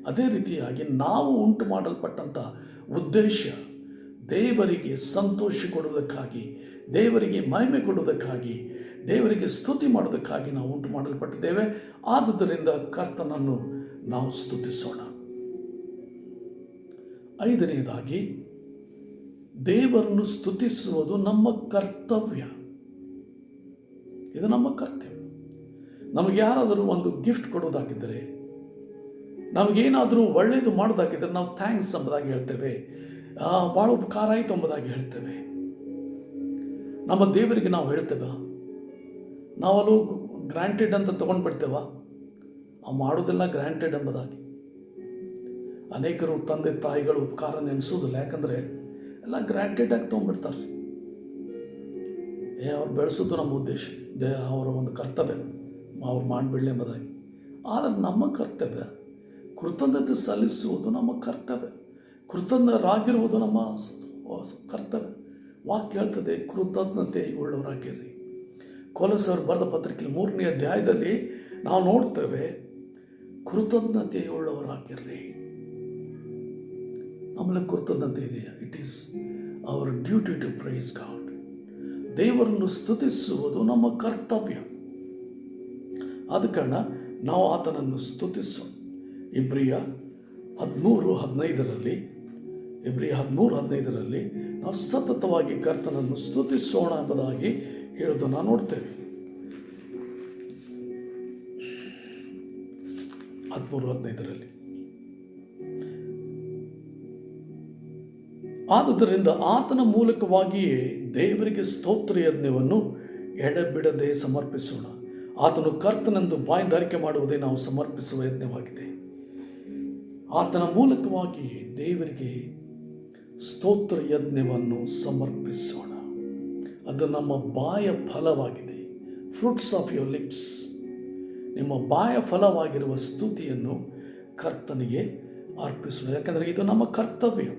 ಅದೇ ರೀತಿಯಾಗಿ ನಾವು ಉಂಟು ಮಾಡಲ್ಪಟ್ಟಂಥ ಉದ್ದೇಶ ದೇವರಿಗೆ ಸಂತೋಷ ಕೊಡುವುದಕ್ಕಾಗಿ, ದೇವರಿಗೆ ಮಹಿಮೆ ಕೊಡುವುದಕ್ಕಾಗಿ, ದೇವರಿಗೆ ಸ್ತುತಿ ಮಾಡೋದಕ್ಕಾಗಿ ನಾವು ಉಂಟು ಮಾಡಲ್ಪಟ್ಟಿದ್ದೇವೆ. ಆದುದರಿಂದ ಕರ್ತನನ್ನು ನಾವು ಸ್ತುತಿಸೋಣ. ಐದನೆಯದಾಗಿ, ದೇವರನ್ನು ಸ್ತುತಿಸುವುದು ನಮ್ಮ ಕರ್ತವ್ಯ. ಇದು ನಮ್ಮ ಕರ್ತವ್ಯ. ನಮಗೆ ಯಾರಾದರೂ ಒಂದು ಗಿಫ್ಟ್ ಕೊಡೋದಾಗಿದ್ದರೆ, ನಮಗೇನಾದರೂ ಒಳ್ಳೆಯದು ಮಾಡೋದಾಗಿದ್ದರೆ ನಾವು ಥ್ಯಾಂಕ್ಸ್ ಎಂಬುದಾಗಿ ಹೇಳ್ತೇವೆ, ಭಾಳ ಉಪಕಾರ ಆಯಿತು ಎಂಬುದಾಗಿ ಹೇಳ್ತೇವೆ. ನಮ್ಮ ದೇವರಿಗೆ ನಾವು ಹೇಳ್ತೇವೆ, ನಾವಲ್ಲೂ ಗ್ರಾಂಟೆಡ್ ಅಂತ ತೊಗೊಂಡ್ಬಿಡ್ತೇವ, ಮಾಡೋದೆಲ್ಲ ಗ್ರಾಂಟೆಡ್ ಎಂಬುದಾಗಿ. ಅನೇಕರು ತಂದೆ ತಾಯಿಗಳು ಉಪಕಾರ ನೆನೆಸೋದಿಲ್ಲ, ಯಾಕಂದರೆ ಎಲ್ಲ ಗ್ರಾಂಟೆಡಾಗಿ ತೊಗೊಂಡ್ಬಿಡ್ತಾರೆ. ಅವ್ರು ಬೆಳೆಸೋದು ನಮ್ಮ ಉದ್ದೇಶ, ಅವರ ಒಂದು ಕರ್ತವ್ಯ, ಅವ್ರು ಮಾಡಿಬಿಡಲಿ ಎಂಬುದಾಗಿ. ಆದರೆ ನಮ್ಮ ಕರ್ತವ್ಯ ಕೃತಜ್ಞತೆ ಸಲ್ಲಿಸುವುದು ನಮ್ಮ ಕರ್ತವ್ಯ, ಕೃತಜ್ಞರಾಗಿರುವುದು ನಮ್ಮ ಕರ್ತವ್ಯ. ವಾಕ್ಯ ಹೇಳ್ತದೆ, ಕೃತಜ್ಞತೆ ಉಳ್ಳವರಾಗಿರ್ರಿ. ಕೊಲೊಸ್ಸೆಯವರು ಬರೆದ ಪತ್ರಿಕೆ 3ನೇ ಅಧ್ಯಾಯದಲ್ಲಿ ನಾವು ನೋಡ್ತೇವೆ, ಕೃತಜ್ಞತೆಯುಳ್ಳವರಾಗಿರ್ರಿ. ಆಮೇಲೆ ಕೃತಜ್ಞತೆ ಇದೆಯಾ? It is our duty to praise God. ದೇವರನ್ನು ಸ್ತುತಿಸುವುದು ನಮ್ಮ ಕರ್ತವ್ಯ. ಆದ ಕಾರಣ ನಾವು ಆತನನ್ನು ಸ್ತುತಿಸೋಣ. ಇಬ್ರಿಯ 13:15ರಲ್ಲಿ ನಾವು ಸತತವಾಗಿ ಕರ್ತನನ್ನು ಸ್ತುತಿಸೋಣ ಎಂಬುದಾಗಿ ಹೇಳೋದನ್ನು ನೋಡ್ತೇವೆ. 13:15ರಲ್ಲಿ, ಆದುದರಿಂದ ಆತನ ಮೂಲಕವಾಗಿಯೇ ದೇವರಿಗೆ ಸ್ತೋತ್ರ ಯಜ್ಞವನ್ನು ಎಡೆಬಿಡದೆ ಸಮರ್ಪಿಸೋಣ. ಆತನು ಕರ್ತನೆಂದು ಬಾಯಿಂದಾರಿಕೆ ಮಾಡುವುದೇ ನಾವು ಸಮರ್ಪಿಸುವ ಯಜ್ಞವಾಗಿದೆ. ಆತನ ಮೂಲಕವಾಗಿಯೇ ದೇವರಿಗೆ ಸ್ತೋತ್ರ ಯಜ್ಞವನ್ನು ಸಮರ್ಪಿಸೋಣ. ಅದು ನಮ್ಮ ಬಾಯ ಫಲವಾಗಿದೆ. Fruits of your lips. ನಿಮ್ಮ ಬಾಯ ಫಲವಾಗಿರುವ ಸ್ತುತಿಯನ್ನು ಕರ್ತನಿಗೆ ಅರ್ಪಿಸೋಣ, ಯಾಕಂದರೆ ಇದು ನಮ್ಮ ಕರ್ತವ್ಯ.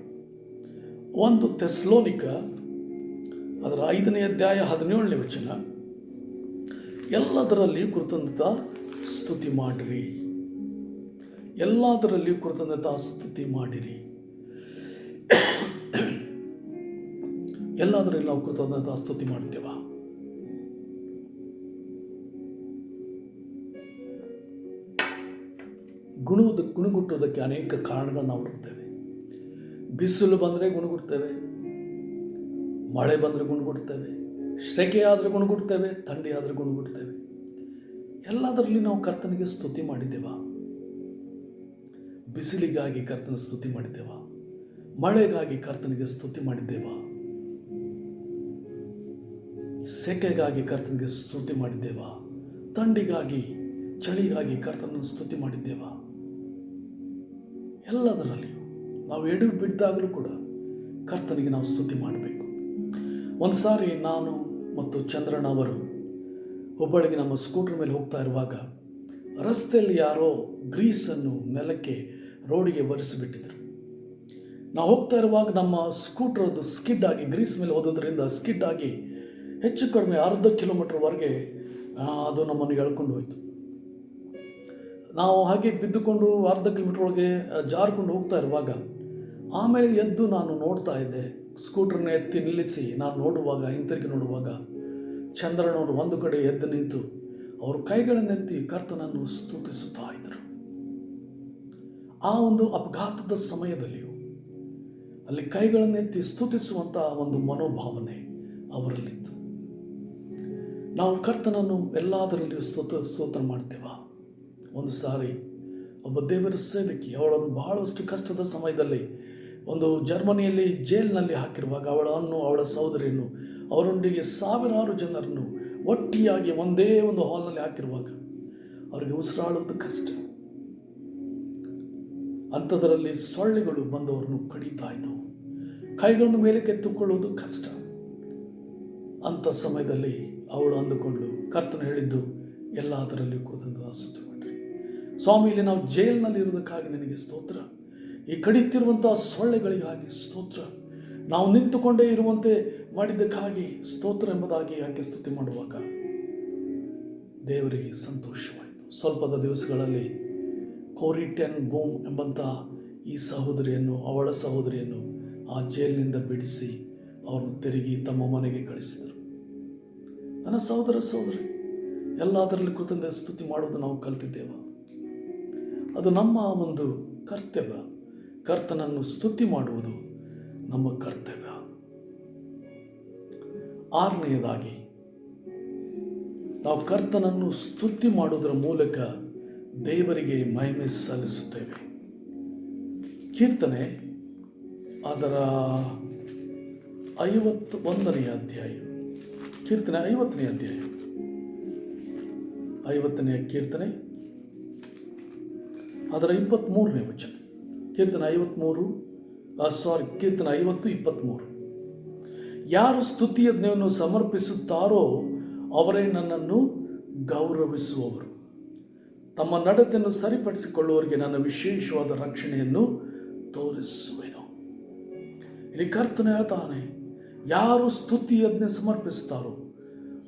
1 ಥೆಸಲೋನಿಕ ಅದರ 5ನೇ ಅಧ್ಯಾಯ 17ನೇ ವಚನ, ಎಲ್ಲದರಲ್ಲಿಯೂ ಕೃತಜ್ಞತಾ ಸ್ತುತಿ ಮಾಡಿರಿ. ಎಲ್ಲದರಲ್ಲಿಯೂ ಕೃತಜ್ಞತಾ ಸ್ತುತಿ ಮಾಡಿರಿ. ಎಲ್ಲದರಲ್ಲಿ ನಾವು ಕೃತಜ್ಞತಾ ಸ್ತುತಿ ಮಾಡ್ತೇವ. ಗುಣಗುಟ್ಟುವುದಕ್ಕೆ ಅನೇಕ ಕಾರಣಗಳನ್ನು ನಾವು ಹುಡುಕ್ತೇವೆ. ಬಿಸಿಲು ಬಂದರೆ ಗುಣಗುಡ್ತೇವೆ, ಮಳೆ ಬಂದರೆ ಗುಣಗುಡ್ತೇವೆ, ಸೆಕೆ ಆದರೆ ಗುಣಗುಡ್ತೇವೆ, ಥಂಡಿ ಆದರೆ ಗುಣಗುಡ್ತೇವೆ. ಎಲ್ಲದರಲ್ಲಿ ನಾವು ಕರ್ತನಿಗೆ ಸ್ತುತಿ ಮಾಡಿದ್ದೇವ. ಬಿಸಿಲಿಗಾಗಿ ಕರ್ತನ ಸ್ತುತಿ ಮಾಡಿದ್ದೇವ, ಮಳೆಗಾಗಿ ಕರ್ತನಿಗೆ ಸ್ತುತಿ ಮಾಡಿದ್ದೇವ, ಸೆಕೆಗಾಗಿ ಕರ್ತನಿಗೆ ಸ್ತುತಿ ಮಾಡಿದ್ದೇವ, ಥಂಡಿಗಾಗಿ ಚಳಿಗಾಗಿ ಕರ್ತನನ್ನು ಸ್ತುತಿ ಮಾಡಿದ್ದೇವ. ಎಲ್ಲದರಲ್ಲಿಯೂ ನಾವು ಎಡು ಬಿದ್ದಾಗಲೂ ಕೂಡ ಕರ್ತನಿಗೆ ನಾವು ಸ್ತುತಿ ಮಾಡಬೇಕು. ಒಂದು ಸಾರಿ ನಾನು ಮತ್ತು ಚಂದ್ರಣ್ಣ ಅವರು ಹುಬ್ಬಳ್ಳಿಗೆ ನಮ್ಮ ಸ್ಕೂಟರ್ ಮೇಲೆ ಹೋಗ್ತಾ ಇರುವಾಗ ರಸ್ತೆಯಲ್ಲಿ ಯಾರೋ ಗ್ರೀಸನ್ನು ನೆಲಕ್ಕೆ ರೋಡಿಗೆ ಒರೆಸಿಬಿಟ್ಟಿದ್ರು. ನಾವು ಹೋಗ್ತಾ ಇರುವಾಗ ನಮ್ಮ ಸ್ಕೂಟ್ರದ್ದು ಸ್ಕಿಡ್ ಆಗಿ, ಗ್ರೀಸ್ ಮೇಲೆ ಹೋಗೋದ್ರಿಂದ ಸ್ಕಿಡ್ ಆಗಿ ಹೆಚ್ಚು ಕಡಿಮೆ ಅರ್ಧ ಕಿಲೋಮೀಟರ್ವರೆಗೆ ಅದು ನಮ್ಮನ್ನು ಎಳ್ಕೊಂಡು ಹೋಯಿತು. ನಾವು ಹಾಗೆ ಬಿದ್ದುಕೊಂಡು ಅರ್ಧ ಕಿಲೋಮೀಟರ್ ಒಳಗೆ ಜಾರ್ಕೊಂಡು ಹೋಗ್ತಾ ಇರುವಾಗ ಆಮೇಲೆ ಎದ್ದು ನಾನು ನೋಡ್ತಾ ಇದ್ದೆ. ಸ್ಕೂಟ್ರನ್ನ ಎತ್ತಿ ನಿಲ್ಲಿಸಿ ನಾನು ನೋಡುವಾಗ, ಹಿಂತಿರುಗಿ ನೋಡುವಾಗ ಚಂದ್ರನವರು ಒಂದು ಕಡೆ ಎದ್ದು ನಿಂತು ಅವರು ಕೈಗಳನ್ನೆತ್ತಿ ಕರ್ತನನ್ನು ಸ್ತುತಿಸುತ್ತಾ ಇದ್ದರು. ಆ ಒಂದು ಅಪಘಾತದ ಸಮಯದಲ್ಲಿಯೂ ಅಲ್ಲಿ ಕೈಗಳನ್ನೆತ್ತಿ ಸ್ತುತಿಸುವಂತಹ ಒಂದು ಮನೋಭಾವನೆ ಅವರಲ್ಲಿತ್ತು. ನಾವು ಕರ್ತನನ್ನು ಎಲ್ಲದರಲ್ಲಿಯೂ ಸ್ತೋತ್ರ ಮಾಡ್ತೇವೆ. ಒಂದು ಸಾರಿ ಒಬ್ಬ ದೇವರ ಸೇವಕಿ ಅವಳನ್ನು ಬಹಳಷ್ಟು ಕಷ್ಟದ ಸಮಯದಲ್ಲಿ ಒಂದು ಜರ್ಮನಿಯಲ್ಲಿ ಜೈಲಿನಲ್ಲಿ ಹಾಕಿರುವಾಗ ಅವಳ ಸಹೋದರಿಯನ್ನು ಅವರೊಂದಿಗೆ ಸಾವಿರಾರು ಜನರನ್ನು ಒಟ್ಟಿಯಾಗಿ ಒಂದೇ ಒಂದು ಹಾಲ್ನಲ್ಲಿ ಹಾಕಿರುವಾಗ ಅವರಿಗೆ ಉಸಿರಾಡುವುದು ಕಷ್ಟ. ಅಂಥದರಲ್ಲಿ ಸೊಳ್ಳೆಗಳು ಬಂದವರನ್ನು ಕಡಿತಾ ಇದ್ದವು. ಕೈಗಳನ್ನು ಮೇಲೆ ಕೆತ್ತುಕೊಳ್ಳುವುದು ಕಷ್ಟ. ಅಂಥ ಸಮಯದಲ್ಲಿ ಅವಳು ಅಂದುಕೊಂಡು ಕರ್ತನು ಹೇಳಿದ್ದು ಎಲ್ಲದರಲ್ಲಿಯೂ ಕೂತಂತ ಸ್ತುತಿ ಮಾಡಿರಿ. ಸ್ವಾಮಿ, ಇಲ್ಲಿ ನಾವು ಜೈಲಿನಲ್ಲಿ ಇರುವುದಕ್ಕಾಗಿ ನಿನಗೆ ಸ್ತೋತ್ರ. ಈ ಕಡಿತಿರುವಂತಹ ಸೊಳ್ಳೆಗಳಿಗಾಗಿ ಸ್ತೋತ್ರ. ನಾವು ನಿಂತುಕೊಂಡೇ ಇರುವಂತೆ ಮಾಡಿದ್ದಕ್ಕಾಗಿ ಸ್ತೋತ್ರ ಎಂಬುದಾಗಿ ಆಕೆ ಸ್ತುತಿ ಮಾಡುವಾಗ ದೇವರಿಗೆ ಸಂತೋಷವಾಯಿತು. ಸ್ವಲ್ಪದ ದಿವಸಗಳಲ್ಲಿ ಕೋರಿ ಟೆನ್ ಬೋಮ್ ಎಂಬಂಥ ಅವಳ ಸಹೋದರಿಯನ್ನು ಆ ಜೈಲಿನಿಂದ ಬಿಡಿಸಿ ಅವರನ್ನು ತಿರುಗಿ ತಮ್ಮ ಮನೆಗೆ ಕಳಿಸಿದರು. ನನ್ನ ಸಹೋದರಿ, ಎಲ್ಲದರಲ್ಲಿ ಕೃತಜ್ಞ ಸ್ತುತಿ ಮಾಡೋದು ನಾವು ಕಲಿತಿದ್ದೇವೆ. ಅದು ನಮ್ಮ ಒಂದು ಕರ್ತವ್ಯ. ಕರ್ತನನ್ನು ಸ್ತುತಿ ಮಾಡುವುದು ನಮ್ಮ ಕರ್ತವ್ಯ. ಆರನೆಯದಾಗಿ, ನಾವು ಕರ್ತನನ್ನು ಸ್ತುತಿ ಮಾಡುವುದರ ಮೂಲಕ ದೇವರಿಗೆ ಮಹಿಮೆ ಸಲ್ಲಿಸುತ್ತೇವೆ. ಕೀರ್ತನೆ ಅದರ 51ನೇ ಅಧ್ಯಾಯ, ಕೀರ್ತನೆ 50ನೇ ಅಧ್ಯಾಯ, 50ನೇ ಕೀರ್ತನೆ ಅದರ 23ನೇ ವಚನ. ಕೀರ್ತನೆ 50:23. ಯಾರು ಸ್ತುತಿ ಯಜ್ಞವನ್ನು ಸಮರ್ಪಿಸುತ್ತಾರೋ ಅವರೇ ನನ್ನನ್ನು ಗೌರವಿಸುವವರು. ತಮ್ಮ ನಡತೆಯನ್ನು ಸರಿಪಡಿಸಿಕೊಳ್ಳುವವರಿಗೆ ನನ್ನ ವಿಶೇಷವಾದ ರಕ್ಷಣೆಯನ್ನು ತೋರಿಸುವೆನು. ಇಲ್ಲಿ ಕರ್ತನೆ ಹೇಳ್ತಾನೆ, ಯಾರು ಸ್ತುತಿ ಯಜ್ಞ ಸಮರ್ಪಿಸುತ್ತಾರೋ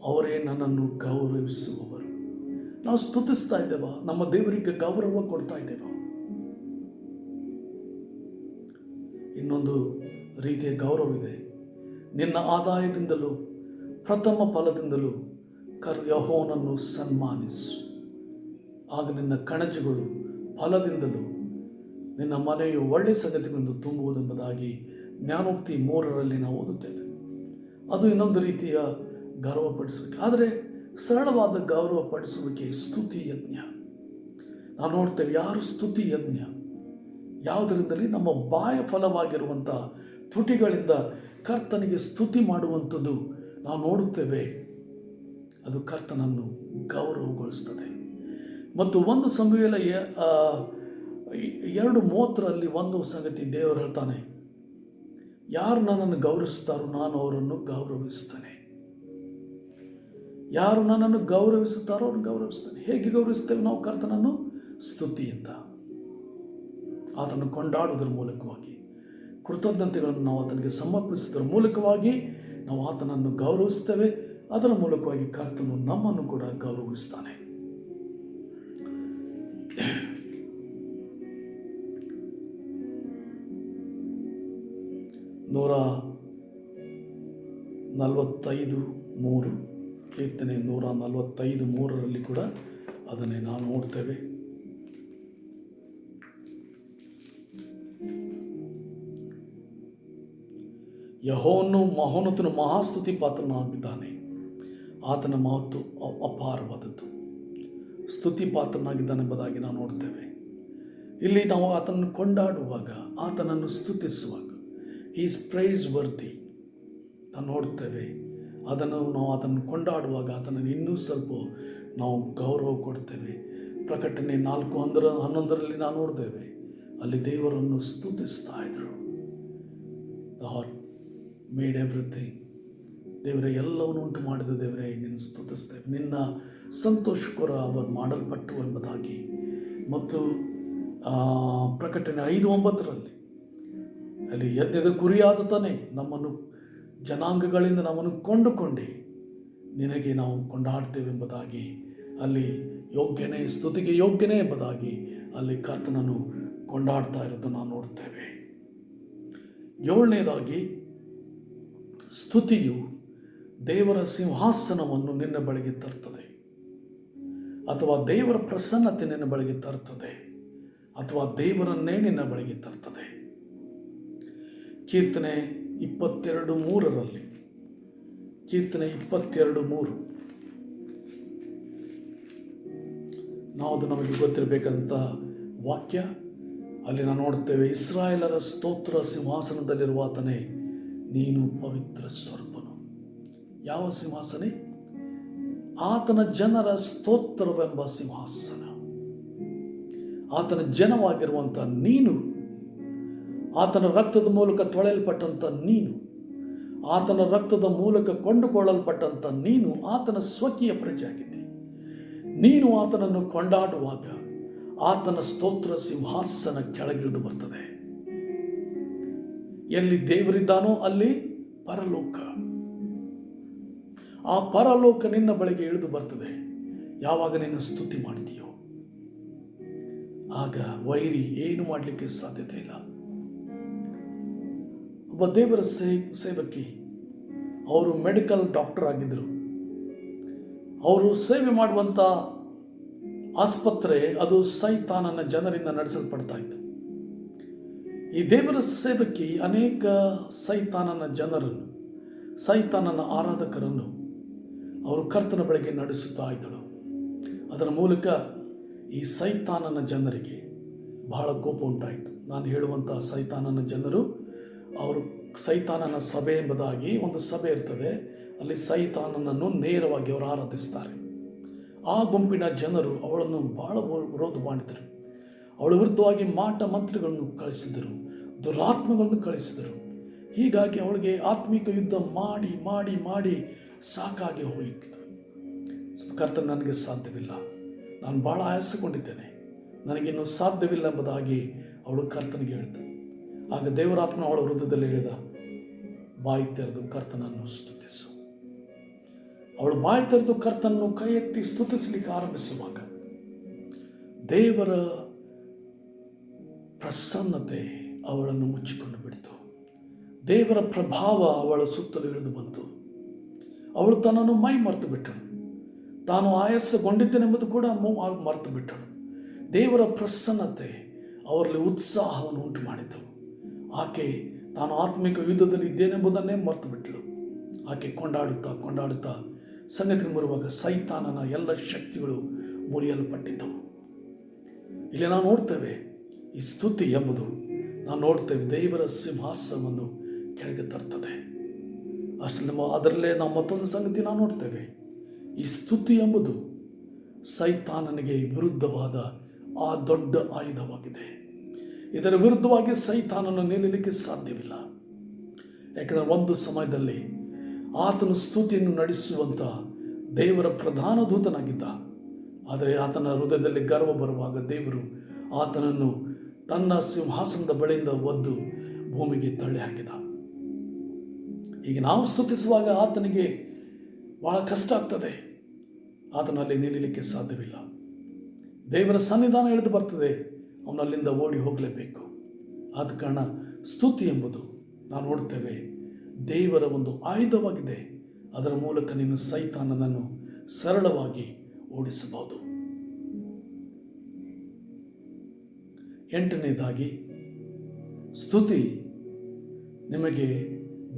ಅವರೇ ನನ್ನನ್ನು ಗೌರವಿಸುವವರು. ನಾವು ಸ್ತುತಿಸ್ತಾ ಇದ್ದೇವ, ನಮ್ಮ ದೇವರಿಗೆ ಗೌರವ ಕೊಡ್ತಾ ಇದ್ದೇವ. ಇನ್ನೊಂದು ರೀತಿಯ ಗೌರವವಿದೆ. ನಿನ್ನ ಆದಾಯದಿಂದಲೂ ಪ್ರಥಮ ಫಲದಿಂದಲೂ ಯೆಹೋವನನ್ನು ಸನ್ಮಾನಿಸು. ಆಗ ನಿನ್ನ ಕಣಜಗಳು ಫಲದಿಂದಲೂ ನಿನ್ನ ಮನೆಯು ಒಳ್ಳೆಯ ಸಂಗತಿಗಳಿಂದ ತುಂಬುವುದೆಂಬುದಾಗಿ ಜ್ಞಾನೋಕ್ತಿ 3ರಲ್ಲಿ ನಾವು ಓದುತ್ತೇವೆ. ಅದು ಇನ್ನೊಂದು ರೀತಿಯ ಗೌರವಪಡಿಸುವಿಕೆ. ಆದರೆ ಸರಳವಾದ ಗೌರವಪಡಿಸುವಿಕೆ ಸ್ತುತಿ ಯಜ್ಞ. ನಾವು ನೋಡ್ತೇವೆ, ಯಾರು ಸ್ತುತಿ ಯಜ್ಞ ಯಾವುದರಿಂದಲೇ ನಮ್ಮ ಬಾಯ ಫಲವಾಗಿರುವಂಥ ತುಟಿಗಳಿಂದ ಕರ್ತನಿಗೆ ಸ್ತುತಿ ಮಾಡುವಂಥದ್ದು ನಾವು ನೋಡುತ್ತೇವೆ. ಅದು ಕರ್ತನನ್ನು ಗೌರವಗೊಳಿಸ್ತದೆ. ಮತ್ತು 1 ಸಮುವೇಲ 2:30ರಲ್ಲಿ ಒಂದು ಸಂಗತಿ ದೇವರು ಹೇಳ್ತಾನೆ, ಯಾರು ನನ್ನನ್ನು ಗೌರವಿಸುತ್ತಾರೋ ನಾನು ಅವರನ್ನು ಗೌರವಿಸ್ತೇನೆ. ಯಾರು ನನ್ನನ್ನು ಗೌರವಿಸುತ್ತಾರೋ ಅವ್ರನ್ನು ಗೌರವಿಸ್ತೇನೆ. ಹೇಗೆ ಗೌರವಿಸ್ತೇವೆ ನಾವು ಕರ್ತನನ್ನು? ಸ್ತುತಿಯಿಂದ, ಆತನು ಕೊಂಡಾಡುವುದರ ಮೂಲಕವಾಗಿ, ಕೃತಜ್ಞತೆಗಳನ್ನು ನಾವು ಆತನಿಗೆ ಸಮರ್ಪಿಸುವುದರ ಮೂಲಕವಾಗಿ ನಾವು ಆತನನ್ನು ಗೌರವಿಸ್ತೇವೆ. ಅದರ ಮೂಲಕವಾಗಿ ಕರ್ತನು ನಮ್ಮನ್ನು ಕೂಡ ಗೌರವಿಸ್ತಾನೆ. ಕೀರ್ತನೆ 145:3 ಕೂಡ ಅದನ್ನೇ ನಾವು ನೋಡ್ತೇವೆ. ಯೆಹೋವನು ಮಹೋನ್ನತನು ಮಹಾಸ್ತುತಿ ಪಾತ್ರನಾಗಿದ್ದಾನೆ. ಆತನ ಮಹತ್ವ ಅಪಾರವಾದದ್ದು. ಸ್ತುತಿ ಪಾತ್ರನಾಗಿದ್ದಾನೆಂಬುದಾಗಿ ನಾವು ನೋಡ್ತೇವೆ. ಇಲ್ಲಿ ನಾವು ಆತನನ್ನು ಕೊಂಡಾಡುವಾಗ, ಆತನನ್ನು ಸ್ತುತಿಸುವಾಗ, ಈಸ್ ಪ್ರೈಸ್ ವರ್ತಿ ನಾವು ನೋಡ್ತೇವೆ. ನಾವು ಆತನನ್ನು ಕೊಂಡಾಡುವಾಗ ಆತನನ್ನು ಇನ್ನೂ ಸ್ವಲ್ಪ ನಾವು ಗೌರವ ಕೊಡ್ತೇವೆ. ಪ್ರಕಟಣೆ 4:11ರಲ್ಲಿ ನಾವು ನೋಡ್ತೇವೆ, ಅಲ್ಲಿ ದೇವರನ್ನು ಸ್ತುತಿಸ್ತಾ ಇದ್ರು. The heart made everything. ದೇವರೇ, ಎಲ್ಲವನ್ನು ಉಂಟು ಮಾಡಿದ ದೇವರೇ, ನಿನ್ನ ಸ್ತುತಿಸ್ತೇವೆ. ನಿನ್ನ ಸಂತೋಷಕರ ಅವರು ಮಾಡಲ್ಪಟ್ಟು ಎಂಬುದಾಗಿ. ಮತ್ತು ಪ್ರಕಟಣೆ 5:9ರಲ್ಲಿ ಅಲ್ಲಿ ಯಜ್ಞದ ಕುರಿಯಾದ ತಾನೆ ನಮ್ಮನ್ನು ಜನಾಂಗಗಳಿಂದ ನಮ್ಮನ್ನು ಕೊಂಡುಕೊಂಡು ನಿನಗೆ ನಾವು ಕೊಂಡಾಡ್ತೇವೆ ಎಂಬುದಾಗಿ, ಅಲ್ಲಿ ಯೋಗ್ಯನೇ, ಸ್ತುತಿಗೆ ಯೋಗ್ಯನೇ ಎಂಬುದಾಗಿ ಅಲ್ಲಿ ಕರ್ತನನ್ನು ಕೊಂಡಾಡ್ತಾ ಇರೋದನ್ನು ನಾವು ನೋಡ್ತೇವೆ. 7ನೇದಾಗಿ, ಸ್ತುತಿಯು ದೇವರ ಸಿಂಹಾಸನವನ್ನು ನಿನ್ನ ಬಳಿಗೆ ತರ್ತದೆ, ಅಥವಾ ದೇವರ ಪ್ರಸನ್ನತೆ ನಿನ್ನ ಬಳಿಗೆ ತರ್ತದೆ, ಅಥವಾ ದೇವರನ್ನೇ ನಿನ್ನ ಬಳಿಗೆ ತರ್ತದೆ. ಕೀರ್ತನೆ 22:3 ಕೀರ್ತನೆ 22:3 ನಾವು ಅದು ನಮಗೆ ಗೊತ್ತಿರಬೇಕಂತ ವಾಕ್ಯ. ಅಲ್ಲಿ ನಾವು ನೋಡ್ತೇವೆ, ಇಸ್ರಾಯೇಲರ ಸ್ತೋತ್ರ ಸಿಂಹಾಸನದಲ್ಲಿರುವಾತನೇ ನೀನು ಪವಿತ್ರ ಸ್ವರೂಪನು. ಯಾವ ಸಿಂಹಾಸನ? ಆತನ ಜನರ ಸ್ತೋತ್ರವೆಂಬ ಸಿಂಹಾಸನ. ಆತನ ಜನವಾಗಿರುವಂಥ ನೀನು, ಆತನ ರಕ್ತದ ಮೂಲಕ ತೊಳೆಯಲ್ಪಟ್ಟಂಥ ನೀನು, ಆತನ ರಕ್ತದ ಮೂಲಕ ಕೊಂಡುಕೊಳ್ಳಲ್ಪಟ್ಟಂಥ ನೀನು ಆತನ ಸ್ವಕೀಯ ಪ್ರಜೆಯಾಗಿದ್ದೆ. ನೀನು ಆತನನ್ನು ಕೊಂಡಾಡುವಾಗ ಆತನ ಸ್ತೋತ್ರ ಸಿಂಹಾಸನ ಕೆಳಗಿಳಿದು ಬರ್ತದೆ. ಎಲ್ಲಿ ದೇವರಿದ್ದಾನೋ ಅಲ್ಲಿ ಪರಲೋಕ. ಆ ಪರಲೋಕ ನಿನ್ನ ಬಳಿಗೆ ಇಳಿದು ಬರ್ತದೆ ಯಾವಾಗ ನಿನ್ನ ಸ್ತುತಿ ಮಾಡ್ತೀಯೋ. ಆಗ ವೈರಿ ಏನು ಮಾಡಲಿಕ್ಕೆ ಸಾಧ್ಯತೆ ಇಲ್ಲ. ಒಬ್ಬ ದೇವರ ಸೇವಕಿ, ಅವರು ಮೆಡಿಕಲ್ ಡಾಕ್ಟರ್ ಆಗಿದ್ದರು. ಅವರು ಸೇವೆ ಮಾಡುವಂಥ ಆಸ್ಪತ್ರೆ ಅದು ಸೈತಾನನ ಜನರಿಂದ ನಡೆಸಲ್ಪಡ್ತಾ ಇತ್ತು. ಈ ದೇವರ ಸೇವಕಿ ಅನೇಕ ಸೈತಾನನ ಜನರನ್ನು, ಸೈತಾನನ ಆರಾಧಕರನ್ನು ಅವರು ಕರ್ತನ ಬಳಿಗೆ ನಡೆಸುತ್ತಾ ಇದ್ದಳು. ಅದರ ಮೂಲಕ ಈ ಸೈತಾನನ ಜನರಿಗೆ ಬಹಳ ಕೋಪ ಉಂಟಾಯಿತು. ನಾನು ಹೇಳುವಂಥ ಸೈತಾನನ ಜನರು, ಅವರು ಸೈತಾನನ ಸಭೆ ಎಂಬುದಾಗಿ ಒಂದು ಸಭೆ ಇರ್ತದೆ, ಅಲ್ಲಿ ಸೈತಾನನನ್ನು ನೇರವಾಗಿ ಅವರು ಆರಾಧಿಸ್ತಾರೆ. ಆ ಗುಂಪಿನ ಜನರು ಅವಳನ್ನು ಬಹಳ ವಿರೋಧ ಮಾಡಿದರು. ಅವಳ ವಿರುದ್ಧವಾಗಿ ಮಾಟ ಮಂತ್ರಗಳನ್ನು ಕಳಿಸಿದರು, ದುರಾತ್ಮಗಳನ್ನು ಕಳಿಸಿದರು. ಹೀಗಾಗಿ ಅವಳಿಗೆ ಆತ್ಮಿಕ ಯುದ್ಧ ಮಾಡಿ ಮಾಡಿ ಮಾಡಿ ಸಾಕಾಗಿ ಹೋಯಿತು. ಕರ್ತನ ನನಗೆ ಸಾಧ್ಯವಿಲ್ಲ, ನಾನು ಭಾಳ ಆಯಾಸಗೊಂಡಿದ್ದೇನೆ, ನನಗಿನ್ನೂ ಸಾಧ್ಯವಿಲ್ಲ ಎಂಬುದಾಗಿ ಅವಳು ಕರ್ತನಿಗೆ ಹೇಳಿದ. ಆಗ ದೇವರಾತ್ಮ ಅವಳ ಹೃದಯದಲ್ಲಿ ಹೇಳಿದ, ಬಾಯಿ ತೆರೆದು ಕರ್ತನನ್ನು ಸ್ತುತಿಸು. ಅವಳು ಬಾಯಿ ತೆರೆದು ಕರ್ತನನ್ನು ಕೈ ಎತ್ತಿ ಸ್ತುತಿಸಲಿಕ್ಕೆ ಆರಂಭಿಸುವಾಗ ದೇವರ ಪ್ರಸನ್ನತೆ ಅವಳನ್ನು ಮುಚ್ಚಿಕೊಂಡು ಬಿಡ್ತು. ದೇವರ ಪ್ರಭಾವ ಅವಳ ಸುತ್ತಲೂ ಇಳಿದು ಬಂತು. ಅವಳು ತನ್ನನ್ನು ಮೈ ಮರೆತು ಬಿಟ್ಟಳು. ತಾನು ಆಯಾಸಗೊಂಡಿದ್ದೇನೆಂಬುದು ಕೂಡ ಮರೆತು ಬಿಟ್ಟಳು. ದೇವರ ಪ್ರಸನ್ನತೆ ಅವರಲ್ಲಿ ಉತ್ಸಾಹವನ್ನು ಉಂಟು ಮಾಡಿತು. ಆಕೆ ತಾನು ಆತ್ಮಿಕ ಯುದ್ಧದಲ್ಲಿ ಇದ್ದೇನೆಂಬುದನ್ನೇ ಮರೆತು ಬಿಟ್ಟಳು. ಆಕೆ ಕೊಂಡಾಡುತ್ತಾ ಕೊಂಡಾಡುತ್ತಾ ಸಂಗತಿಗೆ ಬರುವಾಗ ಸೈತಾನನ ಎಲ್ಲ ಶಕ್ತಿಗಳು ಮುರಿಯಲ್ಪಟ್ಟಿದ್ದವು. ಇಲ್ಲಿ ನಾವು ನೋಡ್ತೇವೆ, ಈ ಸ್ತುತಿ ಎಂಬುದು ನಾವು ನೋಡ್ತೇವೆ ದೇವರ ಸಿಂಹಾಸನವನ್ನು ಕೆಳಗೆ ತರ್ತದೆ. ಅದರಲ್ಲೇ ನಾವು ಮತ್ತೊಂದು ಸಂಗತಿ ನಾವು ನೋಡ್ತೇವೆ, ಈ ಸ್ತುತಿ ಎಂಬುದು ಸೈತಾನನಿಗೆ ವಿರುದ್ಧವಾದ ಆ ದೊಡ್ಡ ಆಯುಧವಾಗಿದೆ. ಇದರ ವಿರುದ್ಧವಾಗಿ ಸೈತಾನನ್ನು ನಿಲ್ಲಲಿಕ್ಕೆ ಸಾಧ್ಯವಿಲ್ಲ. ಯಾಕಂದರೆ ಒಂದು ಸಮಯದಲ್ಲಿ ಆತನು ಸ್ತುತಿಯನ್ನು ನಡೆಸುವಂಥ ದೇವರ ಪ್ರಧಾನ ದೂತನಾಗಿದ್ದ. ಆದರೆ ಆತನ ಹೃದಯದಲ್ಲಿ ಗರ್ವ ಬರುವಾಗ ದೇವರು ಆತನನ್ನು ತನ್ನ ಸಿಂಹಾಸನದ ಬಳಿಯಿಂದ ಒದ್ದು ಭೂಮಿಗೆ ತಳ್ಳಿ ಹಾಕಿದ. ಈಗ ನಾವು ಸ್ತುತಿಸುವಾಗ ಆತನಿಗೆ ಬಹಳ ಕಷ್ಟ ಆಗ್ತದೆ. ಆತನಲ್ಲಿ ನಿಲ್ಲಲಿಕ್ಕೆ ಸಾಧ್ಯವಿಲ್ಲ. ದೇವರ ಸನ್ನಿಧಾನ ಇಳಿದು ಬರ್ತದೆ, ಅವನಲ್ಲಿಂದ ಓಡಿ ಹೋಗಲೇಬೇಕು. ಆದ ಕಾರಣ ಸ್ತುತಿ ಎಂಬುದು ನಾವು ನೋಡ್ತೇವೆ ದೇವರ ಒಂದು ಆಯುಧವಾಗಿದೆ. ಅದರ ಮೂಲಕ ನೀನು ಸೈತಾನನನ್ನು ಸರಳವಾಗಿ ಓಡಿಸಬಹುದು. 8ನೇದಾಗಿ, ಸ್ತುತಿ ನಿಮಗೆ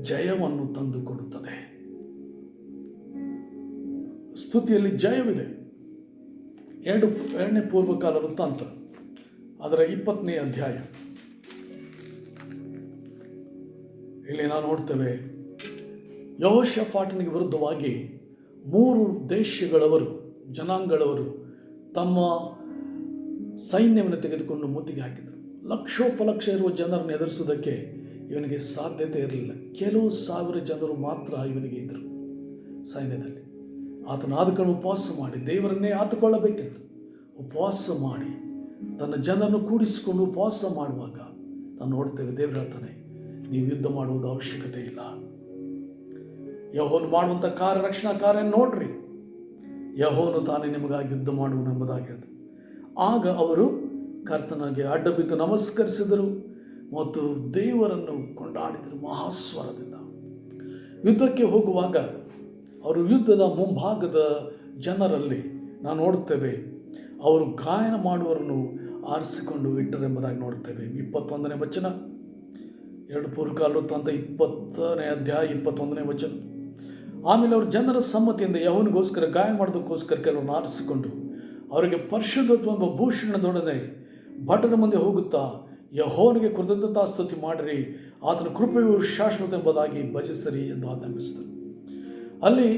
ಜಯವನ್ನು ತಂದುಕೊಡುತ್ತದೆ. ಸ್ತುತಿಯಲ್ಲಿ ಜಯವಿದೆ. 2ನೇ ಪೂರ್ವಕಾಲ ವೃತ್ತಾಂತ ಅದರ 20ನೇ ಅಧ್ಯಾಯ. ಇಲ್ಲಿ ನಾವು ನೋಡ್ತೇವೆ, ಯೆಹೋಷಾಫಾಟನಿಗೆ ವಿರುದ್ಧವಾಗಿ 3 ದೇಶಗಳವರು, ಜನಾಂಗಗಳವರು ತಮ್ಮ ಸೈನ್ಯವನ್ನು ತೆಗೆದುಕೊಂಡು ಮುತ್ತಿಗೆ ಹಾಕಿದರು. ಲಕ್ಷೋಪಲಕ್ಷ ಇರುವ ಜನರನ್ನು ಎದುರಿಸುವುದಕ್ಕೆ ಇವನಿಗೆ ಸಾಧ್ಯತೆ ಇರಲಿಲ್ಲ. ಕೆಲವು ಸಾವಿರ ಜನರು ಮಾತ್ರ ಇವನಿಗೆ ಇದ್ದರು ಸೈನ್ಯದಲ್ಲಿ. ಆತನ ಆದುಕೊಂಡು ಉಪವಾಸ ಮಾಡಿ ದೇವರನ್ನೇ ಆತುಕೊಳ್ಳಬೇಕೆಂದು ಉಪವಾಸ ಮಾಡಿ ತನ್ನ ಜನರನ್ನು ಕೂಡಿಸಿಕೊಂಡು ಉಪವಾಸ ಮಾಡುವಾಗ ನಾವು ನೋಡ್ತೇವೆ, ದೇವರು ಹೇಳ್ತಾನೆ, ನೀವು ಯುದ್ಧ ಮಾಡುವುದು ಅವಶ್ಯಕತೆ ಇಲ್ಲ. ಯೆಹೋವನು ಮಾಡುವಂಥ ರಕ್ಷಣಾ ಕಾರ್ಯ ನೋಡ್ರಿ, ಯೆಹೋವನು ತಾನೇ ನಿಮಗಾಗಿ ಯುದ್ಧ ಮಾಡುವನೆಂಬುದಾಗಿ ಹೇಳಿದ. ಆಗ ಅವರು ಕರ್ತನಿಗೆ ಅಡ್ಡ ಬಿದ್ದು ನಮಸ್ಕರಿಸಿದರು ಮತ್ತು ದೇವರನ್ನು ಕೊಂಡಾಡಿದರು ಮಹಾಸ್ವರದಿಂದ. ಯುದ್ಧಕ್ಕೆ ಹೋಗುವಾಗ ಅವರು ಯುದ್ಧದ ಮುಂಭಾಗದ ಜನರಲ್ಲಿ ನಾವು ನೋಡುತ್ತೇವೆ, ಅವರು ಗಾಯನ ಮಾಡುವವರನ್ನು ಆರಿಸಿಕೊಂಡು ಇಟ್ಟರೆಂಬುದಾಗಿ ನೋಡ್ತೇವೆ. 21ನೇ ವಚನ, 2 ಪೂರ್ವಕಾಲವೃತ್ತ ಅಂತ 20ನೇ ಅಧ್ಯಾಯ 21ನೇ ವಚನ. ಆಮೇಲೆ ಅವರು ಜನರ ಸಮ್ಮತಿಯಿಂದ ಯೆಹೋವನಿಗೋಸ್ಕರ ಗಾಯನ ಮಾಡೋದಕ್ಕೋಸ್ಕರ ಕೆಲವರನ್ನು ಆರಿಸಿಕೊಂಡು ಅವರಿಗೆ ಪರಿಶುದ್ಧತ್ವ ಎಂಬ ಭೂಷಣದೊಡನೆ ಭಟರ ಮುಂದೆ ಹೋಗುತ್ತಾ ಯೆಹೋವನಿಗೆ ಕೃತಜ್ಞತಾಸ್ತುತಿ ಮಾಡಿರಿ, ಆತನ ಕೃಪೆಯು ಶಾಶ್ವತ ಎಂಬುದಾಗಿ ಭಜಿಸಿರಿ ಎಂದು ಆಜ್ಞಾಪಿಸಿದರು. ಅಲ್ಲಿ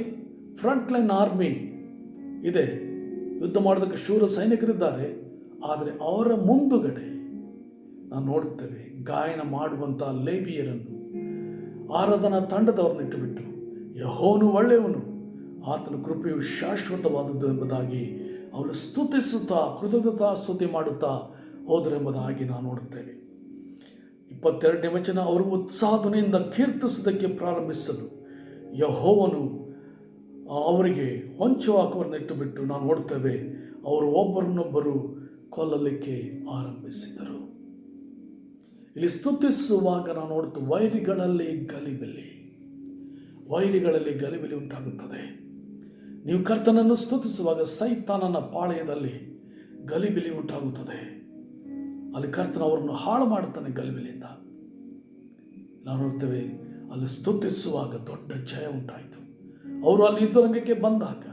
ಫ್ರಂಟ್ ಲೈನ್ ಆರ್ಮಿ ಇದೆ, ಯುದ್ಧ ಮಾಡೋದಕ್ಕೆ ಶೂರ ಸೈನಿಕರಿದ್ದಾರೆ. ಆದರೆ ಅವರ ಮುಂದುಗಡೆ ನಾವು ನೋಡ್ತೇವೆ ಗಾಯನ ಮಾಡುವಂಥ ಲೇವಿಯರನ್ನು, ಆರಾಧನಾ ತಂಡದವರನ್ನು ಇಟ್ಟುಬಿಟ್ಟು ಯೆಹೋವನು ಒಳ್ಳೆಯವನು, ಆತನ ಕೃಪೆಯು ಶಾಶ್ವತವಾದದ್ದು ಎಂಬುದಾಗಿ ಅವರು ಸ್ತುತಿಸುತ್ತಾ ಕೃತಜ್ಞತಾ ಸ್ತುತಿ ಮಾಡುತ್ತಾ ಹೋದರೆಂಬುದಾಗಿ ನಾವು ನೋಡುತ್ತೇವೆ. 22ನೇ ವಚನ, ಅವರು ಉತ್ಸಾಹಧ್ವನಿಯಿಂದ ಕೀರ್ತಿಸುವುದಕ್ಕೆ ಪ್ರಾರಂಭಿಸಲು ಯೆಹೋವನು ಅವರಿಗೆ ಹೊಂಚು ಹಾಕುವರನ್ನು ಇಟ್ಟುಬಿಟ್ಟು ನಾವು ನೋಡ್ತೇವೆ ಅವರು ಒಬ್ಬರನ್ನೊಬ್ಬರು ಕೊಲ್ಲಲಿಕ್ಕೆ ಆರಂಭಿಸಿದರು. ಇಲ್ಲಿ ಸ್ತುತಿಸುವಾಗ ನಾವು ನೋಡ್ತೇವೆ ವೈರಿಗಳಲ್ಲಿ ಗಲಿಬಿಲಿ ಉಂಟಾಗುತ್ತದೆ. ನೀವು ಕರ್ತನನ್ನು ಸ್ತುತಿಸುವಾಗ ಸೈತಾನನ ಪಾಳೆಯದಲ್ಲಿ ಗಲಿಬಿಲಿ ಉಂಟಾಗುತ್ತದೆ. ಅಲ್ಲಿ ಕರ್ತನ ಅವರನ್ನು ಹಾಳು ಮಾಡುತ್ತಾನೆ ಗಲಿಬಿಲಿಯಿಂದ. ನಾವು ನೋಡ್ತೇವೆ ಅಲ್ಲಿ ಸ್ತುತಿಸುವಾಗ ದೊಡ್ಡ ಜಯ ಉಂಟಾಯಿತು. ಅವರು ಅಲ್ಲಿ ಯುದ್ಧರಂಗಕ್ಕೆ ಬಂದಾಗ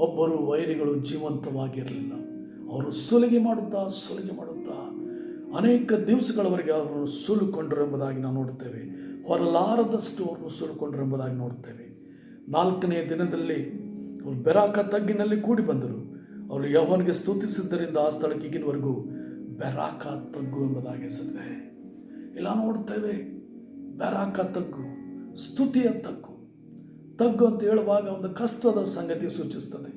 ಒಬ್ಬರು ವೈರಿಗಳು ಜೀವಂತವಾಗಿರಲಿಲ್ಲ. ಅವರು ಸುಲಿಗೆ ಮಾಡುತ್ತಾ ಅನೇಕ ದಿವಸಗಳವರೆಗೆ ಅವರನ್ನು ಸುಲುಕೊಂಡರು ಎಂಬುದಾಗಿ ನಾವು ನೋಡ್ತೇವೆ. ಹೊರಲಾರದಷ್ಟು ಅವರನ್ನು ಸುಲುಕೊಂಡರು ಎಂಬುದಾಗಿ ನೋಡ್ತೇವೆ. 4ನೇ ದಿನದಲ್ಲಿ ಅವರು ಬೆರಾಕ ತಗ್ಗಿನಲ್ಲಿ ಕೂಡಿ ಬಂದರು. ಅವರು ಯೆಹೋವನಿಗೆ ಸ್ತುತಿಸಿದ್ದರಿಂದ ಆ ಸ್ಥಳಕ್ಕೆ ಈಗಿನವರೆಗೂ ಬೆರಾಕ ತಗ್ಗು ಎಂಬುದಾಗಿ ಹೆಸರಿದೆ. ಇಲ್ಲ ನೋಡ್ತೇವೆ ಬೆರಾಕ ತಗ್ಗು, ಸ್ತುತಿಯ ತಗ್ಗು ಅಂತ ಹೇಳುವಾಗ ಒಂದು ಕಷ್ಟದ ಸಂಗತಿ ಸೂಚಿಸ್ತದೆ.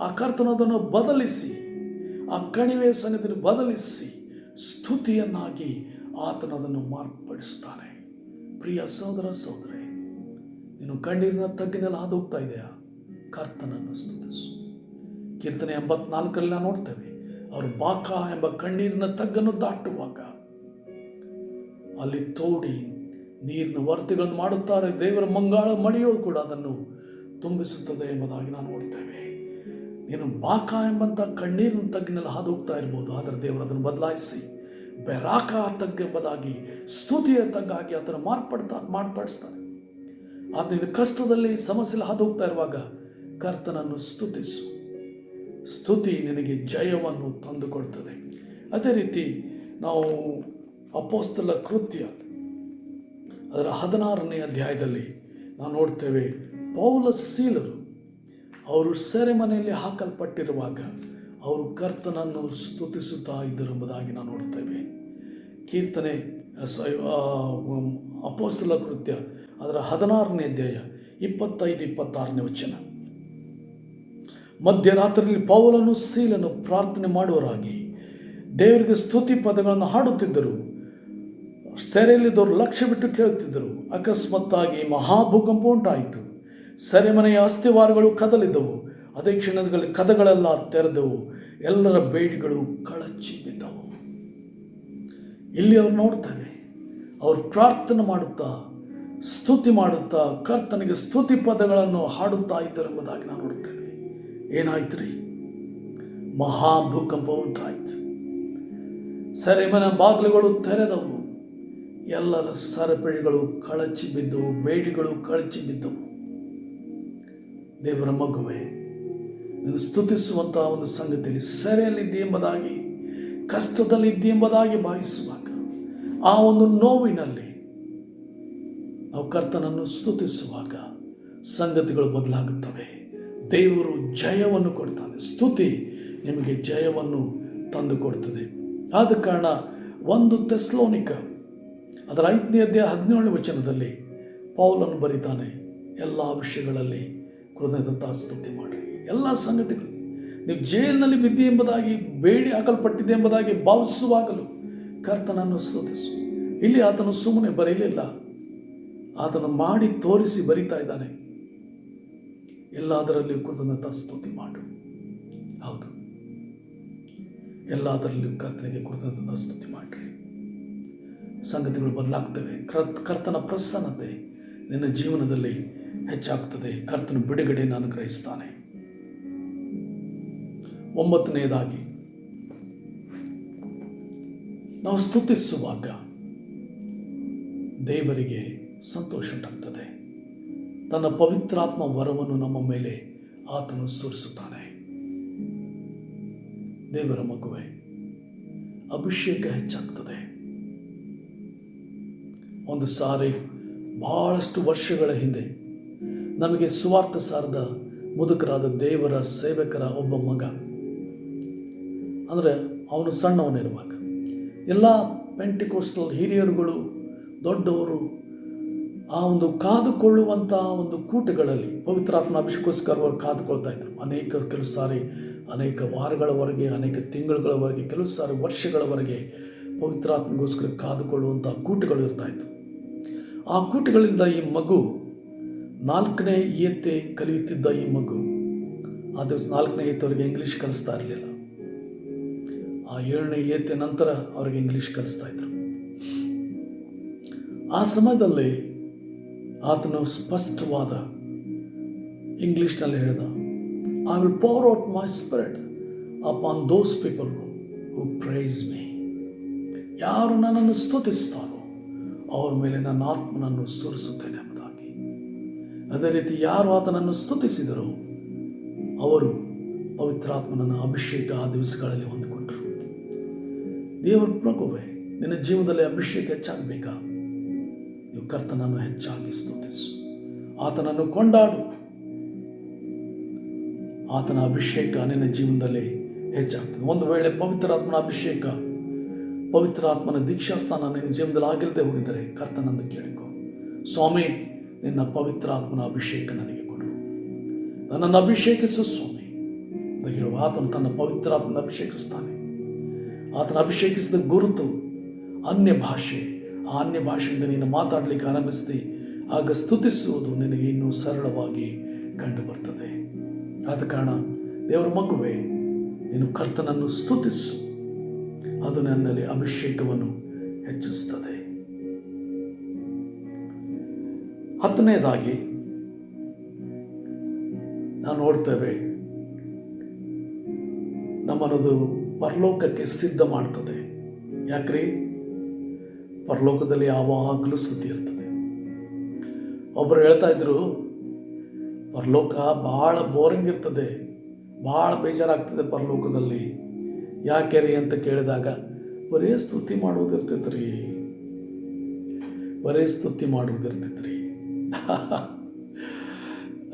ಆ ಕರ್ತನದನ್ನು ಬದಲಿಸಿ, ಆ ಕಣಿವೆಯ ಸಂಗತಿಯನ್ನು ಬದಲಿಸಿ ಸ್ತುತಿಯನ್ನಾಗಿ ಆತನದನ್ನು ಮಾರ್ಪಡಿಸ್ತಾನೆ. ಪ್ರಿಯ ಸಹೋದರ ಸಹೋದರಿ, ನೀನು ಕಣ್ಣೀರಿನ ತಗ್ಗಿನಲ್ಲಿ ಹಾದು ಹೋಗ್ತಾ ಇದೆಯಾ? ಕರ್ತನನ್ನು ಸ್ತುತಿಸು. ಕೀರ್ತನೆ 84ರಲ್ಲಿ ನಾವು ನೋಡ್ತೇವೆ ಅವರು ಬಾಕ ಎಂಬ ಕಣ್ಣೀರಿನ ತಗ್ಗನ್ನು ದಾಟುವಾಗ ಅಲ್ಲಿ ತೋಡಿ ನೀರಿನ ವರ್ತಿಗಳನ್ನು ಮಾಡುತ್ತಾರೆ. ದೇವರ ಮಂಗಾಳ ಮಳೆಯೂ ಕೂಡ ಅದನ್ನು ತುಂಬಿಸುತ್ತದೆ ಎಂಬುದಾಗಿ ನಾವು ನೋಡ್ತೇವೆ. ನೀನು ಬಾಕ ಎಂಬಂಥ ಕಣ್ಣೀರಿನ ತಗ್ಗಿನಲ್ಲಿ ಹಾದು ಹೋಗ್ತಾ ಇರ್ಬೋದು, ಆದರೆ ದೇವರು ಅದನ್ನು ಬದಲಾಯಿಸಿ ಬೆರಾಕ ತಗ್ಗು ಎಂಬುದಾಗಿ ಸ್ತುತಿಯ ತಗ್ಗಾಗಿ ಅದನ್ನು ಮಾರ್ಪಡಿಸ್ತಾನೆ. ಆದ್ದರಿಂದ ಕಷ್ಟದಲ್ಲಿ ಸಮಸ್ಯೆಯಲ್ಲಿ ಹಾದು ಹೋಗ್ತಾ ಇರುವಾಗ ಕರ್ತನನ್ನು ಸ್ತುತಿಸು. ಸ್ತುತಿ ನಿನಗೆ ಜಯವನ್ನು ತಂದುಕೊಡ್ತದೆ. ಅದೇ ರೀತಿ ನಾವು ಅಪೊಸ್ತಲ ಕೃತ್ಯ ಅದರ 16ನೇ ಅಧ್ಯಾಯದಲ್ಲಿ ನಾವು ನೋಡ್ತೇವೆ ಪೌಲ ಸೀಲರು ಅವರು ಸೆರೆಮನೆಯಲ್ಲಿ ಹಾಕಲ್ಪಟ್ಟಿರುವಾಗ ಅವರು ಕರ್ತನನ್ನು ಸ್ತುತಿಸುತ್ತಾ ಇದ್ದರು ಎಂಬುದಾಗಿ ನಾವು ನೋಡ್ತೇವೆ. ಕೀರ್ತನೆ ಅಪೊಸ್ತಲ ಕೃತ್ಯ ಅದರ 16ನೇ ಅಧ್ಯಾಯ 25-26ನೇ ವಚನ. ಮಧ್ಯರಾತ್ರಿಯಲ್ಲಿ ಪೌಲನು ಸೀಲನು ಪ್ರಾರ್ಥನೆ ಮಾಡುವರಾಗಿ ದೇವರಿಗೆ ಸ್ತುತಿ ಪದಗಳನ್ನು ಹಾಡುತ್ತಿದ್ದರು. ಸೆರೆಯಲ್ಲಿದ್ದವರು ಲಕ್ಷ್ಯ ಬಿಟ್ಟು ಕೇಳುತ್ತಿದ್ದರು. ಅಕಸ್ಮಾತ್ತಾಗಿ ಮಹಾಭೂಕಂಪ ಉಂಟಾಯಿತು. ಸೆರೆಮನೆಯ ಅಸ್ಥಿವಾರಗಳು ಕದಲಿದ್ದವು. ಅದೇ ಕ್ಷಣದಲ್ಲಿ ಕದಗಳೆಲ್ಲ ತೆರೆದವು. ಎಲ್ಲರ ಬೇಡಿಗಳು ಕಳಚಿ ಬಿದ್ದವು. ಇಲ್ಲಿ ಅವರು ನೋಡ್ತಾರೆ, ಅವರು ಪ್ರಾರ್ಥನೆ ಮಾಡುತ್ತಾ ಸ್ತುತಿ ಮಾಡುತ್ತಾ ಕರ್ತನಿಗೆ ಸ್ತುತಿ ಪದಗಳನ್ನು ಹಾಡುತ್ತಾ ಇದ್ದರು ಎಂಬುದಾಗಿ ನಾವು ನೋಡುತ್ತೇವೆ. ಏನಾಯ್ತು ರೀ? ಮಹಾಭೂಕಂಪ ಉಂಟಾಯಿತು. ಸೆರೆಮನೆ ಬಾಗಿಲುಗಳು ತೆರೆದವು. ಎಲ್ಲರ ಸರಪಳಿಗಳು ಕಳಚಿ ಬಿದ್ದವು, ಬೇಡಿಗಳು ಕಳಚಿ ಬಿದ್ದವು. ದೇವರ ಮಗುವೆ, ನೀನು ಸ್ತುತಿಸುವಂತಹ ಒಂದು ಸಂಗತಿಯಲ್ಲಿ ಸೆರೆಯಲ್ಲಿದ್ದಿ ಎಂಬುದಾಗಿ, ಕಷ್ಟದಲ್ಲಿದ್ದಿ ಎಂಬುದಾಗಿ ಭಾವಿಸುವಾಗ ಆ ಒಂದು ನೋವಿನಲ್ಲಿ ನಾವು ಕರ್ತನನ್ನು ಸ್ತುತಿಸುವಾಗ ಸಂಗತಿಗಳು ಬದಲಾಗುತ್ತವೆ. ದೇವರು ಜಯವನ್ನು ಕೊಡ್ತಾನೆ. ಸ್ತುತಿ ನಿಮಗೆ ಜಯವನ್ನು ತಂದು ಕೊಡ್ತದೆ. ಆದ ಕಾರಣ 1 ಥೆಸಲೋನಿಕ ಅದರ 5ನೇ ಅಧ್ಯಾಯ 17ನೇ ವಚನದಲ್ಲಿ ಪೌಲನು ಬರೀತಾನೆ, ಎಲ್ಲ ವಿಷಯಗಳಲ್ಲಿ ಕೃತಜ್ಞತಾ ಸ್ತುತಿ ಮಾಡಿರಿ. ಎಲ್ಲ ಸಂಗತಿಗಳು ನೀವು ಜೈಲಿನಲ್ಲಿ ಬಿದ್ದಿ ಎಂಬುದಾಗಿ, ಬೇಡಿ ಹಾಕಲ್ಪಟ್ಟಿದೆ ಎಂಬುದಾಗಿ ಭಾವಿಸುವಾಗಲೂ ಕರ್ತನನ್ನು ಸ್ತುತಿಸು. ಇಲ್ಲಿ ಆತನು ಸುಮ್ಮನೆ ಬರೀಲಿಲ್ಲ, ಆತನು ಮಾಡಿ ತೋರಿಸಿ ಬರಿತಾ ಇದ್ದಾನೆ. ಎಲ್ಲದರಲ್ಲಿಯೂ ಕೃತಜ್ಞತಾ ಸ್ತುತಿ ಮಾಡು. ಹೌದು, ಎಲ್ಲದರಲ್ಲಿಯೂ ಕರ್ತನಿಗೆ ಕೃತಜ್ಞತಾ ಸ್ತುತಿ ಮಾಡಿರಿ. ಸಂಗತಿಗಳು ಬದಲಾಗ್ತವೆ. ಕರ್ತನ ಪ್ರಸನ್ನತೆ ನಿನ್ನ ಜೀವನದಲ್ಲಿ ಹೆಚ್ಚಾಗ್ತದೆ. ಕರ್ತನು ಬಿಡುಗಡೆಯನ್ನು ಅನುಗ್ರಹಿಸ್ತಾನೆ. 9ನೇದಾಗಿ, ನಾವು ಸ್ತುತಿಸುವಾಗ ದೇವರಿಗೆ ಸಂತೋಷ ಉಂಟಾಗ್ತದೆ. ತನ್ನ ಪವಿತ್ರಾತ್ಮ ವರವನ್ನು ನಮ್ಮ ಮೇಲೆ ಆತನು ಸುರಿಸುತ್ತಾನೆ. ದೇವರ ಮಗುವೆ, ಅಭಿಷೇಕ ಹೆಚ್ಚಾಗ್ತದೆ. ಒಂದು ಸಾರಿ ಬಹಳಷ್ಟು ವರ್ಷಗಳ ಹಿಂದೆ ನಮಗೆ ಸುವಾರ್ಥ ಸಾರದ ಮುದುಕರಾದ ದೇವರ ಸೇವಕರ ಒಬ್ಬ ಮಗ, ಅಂದರೆ ಅವನು ಸಣ್ಣವನಿರುವಾಗ ಎಲ್ಲ ಪೆಂಟಿಕೋಸ್ಟಲ್ ಹಿರಿಯರುಗಳು, ದೊಡ್ಡವರು ಆ ಒಂದು ಕಾದುಕೊಳ್ಳುವಂಥ ಒಂದು ಕೂಟಗಳಲ್ಲಿ ಪವಿತ್ರಾತ್ಮ ಅಭಿಷೇಕಕ್ಕೋಸ್ಕರವಾಗಿ ಕಾದುಕೊಳ್ತಾ ಇದ್ರು. ಕೆಲವು ಸಾರಿ ಅನೇಕ ವಾರಗಳವರೆಗೆ, ಅನೇಕ ತಿಂಗಳುಗಳವರೆಗೆ, ಕೆಲವು ಸಾರಿ ವರ್ಷಗಳವರೆಗೆ ಪವಿತ್ರಾತ್ಮಗೋಸ್ಕರ ಕಾದುಕೊಳ್ಳುವಂಥ ಕೂಟಗಳು ಇರ್ತಾಯಿತ್ತು. ಆ ಕೂಟಗಳಿಂದ ಈ ಮಗು 4ನೇ ಇಯತ್ತೆ ಕಲಿಯುತ್ತಿದ್ದ ಈ ಮಗು ಆ ದಿವಸ 4ನೇ ಇಯತ್ತೆವರೆಗೆ ಇಂಗ್ಲೀಷ್ ಕಲಿಸ್ತಾ ಇರಲಿಲ್ಲ. ಆ 7ನೇ ಇಯತ್ತೆ ನಂತರ ಅವ್ರಿಗೆ ಇಂಗ್ಲೀಷ್ ಕಲಿಸ್ತಾ ಇದ್ರು. ಆ ಸಮಯದಲ್ಲಿ ಆತನು ಸ್ಪಷ್ಟವಾದ ಇಂಗ್ಲೀಷ್ನಲ್ಲಿ ಹೇಳಿದ, I will pour out my spirit upon those people who praise me. ಯಾರು ನನ್ನನ್ನು ಸ್ತುತಿಸ್ತಾರೋ ಅವರ ಮೇಲೆ ನನ್ನ ಆತ್ಮನನ್ನು ಸುರಿಸುತ್ತೇನೆ ಎಂಬುದಾಗಿ. ಅದೇ ರೀತಿ ಯಾರು ಆತನನ್ನು ಸ್ತುತಿಸಿದರೋ ಅವರು ಪವಿತ್ರಾತ್ಮನನ್ನು ಅಭಿಷೇಕ ಆ ದಿವಸಗಳಲ್ಲಿ ಹೊಂದಿಕೊಂಡರು. ದೇವರ ಪ್ರಭುವೇ, ನಿನ್ನ ಜೀವನದಲ್ಲಿ ಅಭಿಷೇಕ ಹೆಚ್ಚಾಗಬೇಕಾ? ನೀವು ಕರ್ತನನ್ನು ಹೆಚ್ಚಾಗಿ ಸ್ತುತಿಸು, ಆತನನ್ನು ಕೊಂಡಾಡು. ಆತನ ಅಭಿಷೇಕ ನಿನ್ನ ಜೀವನದಲ್ಲಿ ಹೆಚ್ಚಾಗ್ತದೆ. ಒಂದು ವೇಳೆ ಪವಿತ್ರಾತ್ಮನ ಅಭಿಷೇಕ, ಪವಿತ್ರಾತ್ಮನ ದೀಕ್ಷಾಸ್ಥಾನ ನಿನ್ನ ಜೀವನದಲ್ಲಿ ಆಗಿಲ್ಲದೆ ಹೋಗಿದ್ದರೆ ಕರ್ತನನ್ನು ಕೇಳಿಕೊ, ಸ್ವಾಮಿ ನಿನ್ನ ಪವಿತ್ರಾತ್ಮನ ಅಭಿಷೇಕ ನನಗೆ ಕೊಡು, ನನ್ನನ್ನು ಅಭಿಷೇಕಿಸು ಸ್ವಾಮಿ ಅಂತ ಹೇಳುವ ಆತನು ತನ್ನ ಪವಿತ್ರಾತ್ಮನ ಅಭಿಷೇಕಿಸ್ತಾನೆ. ಆತನ ಅಭಿಷೇಕಿಸಿದ ಗುರುತು ಅನ್ಯ ಭಾಷೆ. ಆ ಅನ್ಯ ಭಾಷೆಯಿಂದ ನೀನು ಮಾತಾಡಲಿಕ್ಕೆ ಆರಂಭಿಸ್ತಿ, ಆಗ ಸ್ತುತಿಸುವುದು ನಿನಗೆ ಇನ್ನೂ ಸರಳವಾಗಿ ಕಂಡು ಬರ್ತದೆ. ಆದ ಕಾರಣ ದೇವರ ಮಗುವೆ, ನೀನು ಕರ್ತನನ್ನು ಸ್ತುತಿಸು, ಅದು ನನ್ನಲ್ಲಿ ಅಭಿಷೇಕವನ್ನು ಹೆಚ್ಚಿಸುತ್ತದೆ. 10ನೇದಾಗಿ ನಾವು ನೋಡ್ತೇವೆ, ನಮ್ಮನ್ನದು ಪರಲೋಕಕ್ಕೆ ಸಿದ್ಧ ಮಾಡ್ತದೆ. ಯಾಕ್ರಿ? ಪರಲೋಕದಲ್ಲಿ ಯಾವಾಗಲೂ ಸ್ತುತಿ ಇರ್ತದೆ. ಒಬ್ಬರು ಹೇಳ್ತಾ ಇದ್ರು, ಪರಲೋಕ ಭಾಳ ಬೋರಿಂಗ್ ಇರ್ತದೆ, ಭಾಳ ಬೇಜಾರಾಗ್ತದೆ ಪರಲೋಕದಲ್ಲಿ. ಯಾಕೆ ರೀ ಅಂತ ಕೇಳಿದಾಗ, ಬರೇ ಸ್ತುತಿ ಮಾಡುವುದಿರ್ತೈತ್ರಿ, ಬರೇ ಸ್ತುತಿ ಮಾಡುವುದಿರ್ತೈತ್ರಿ.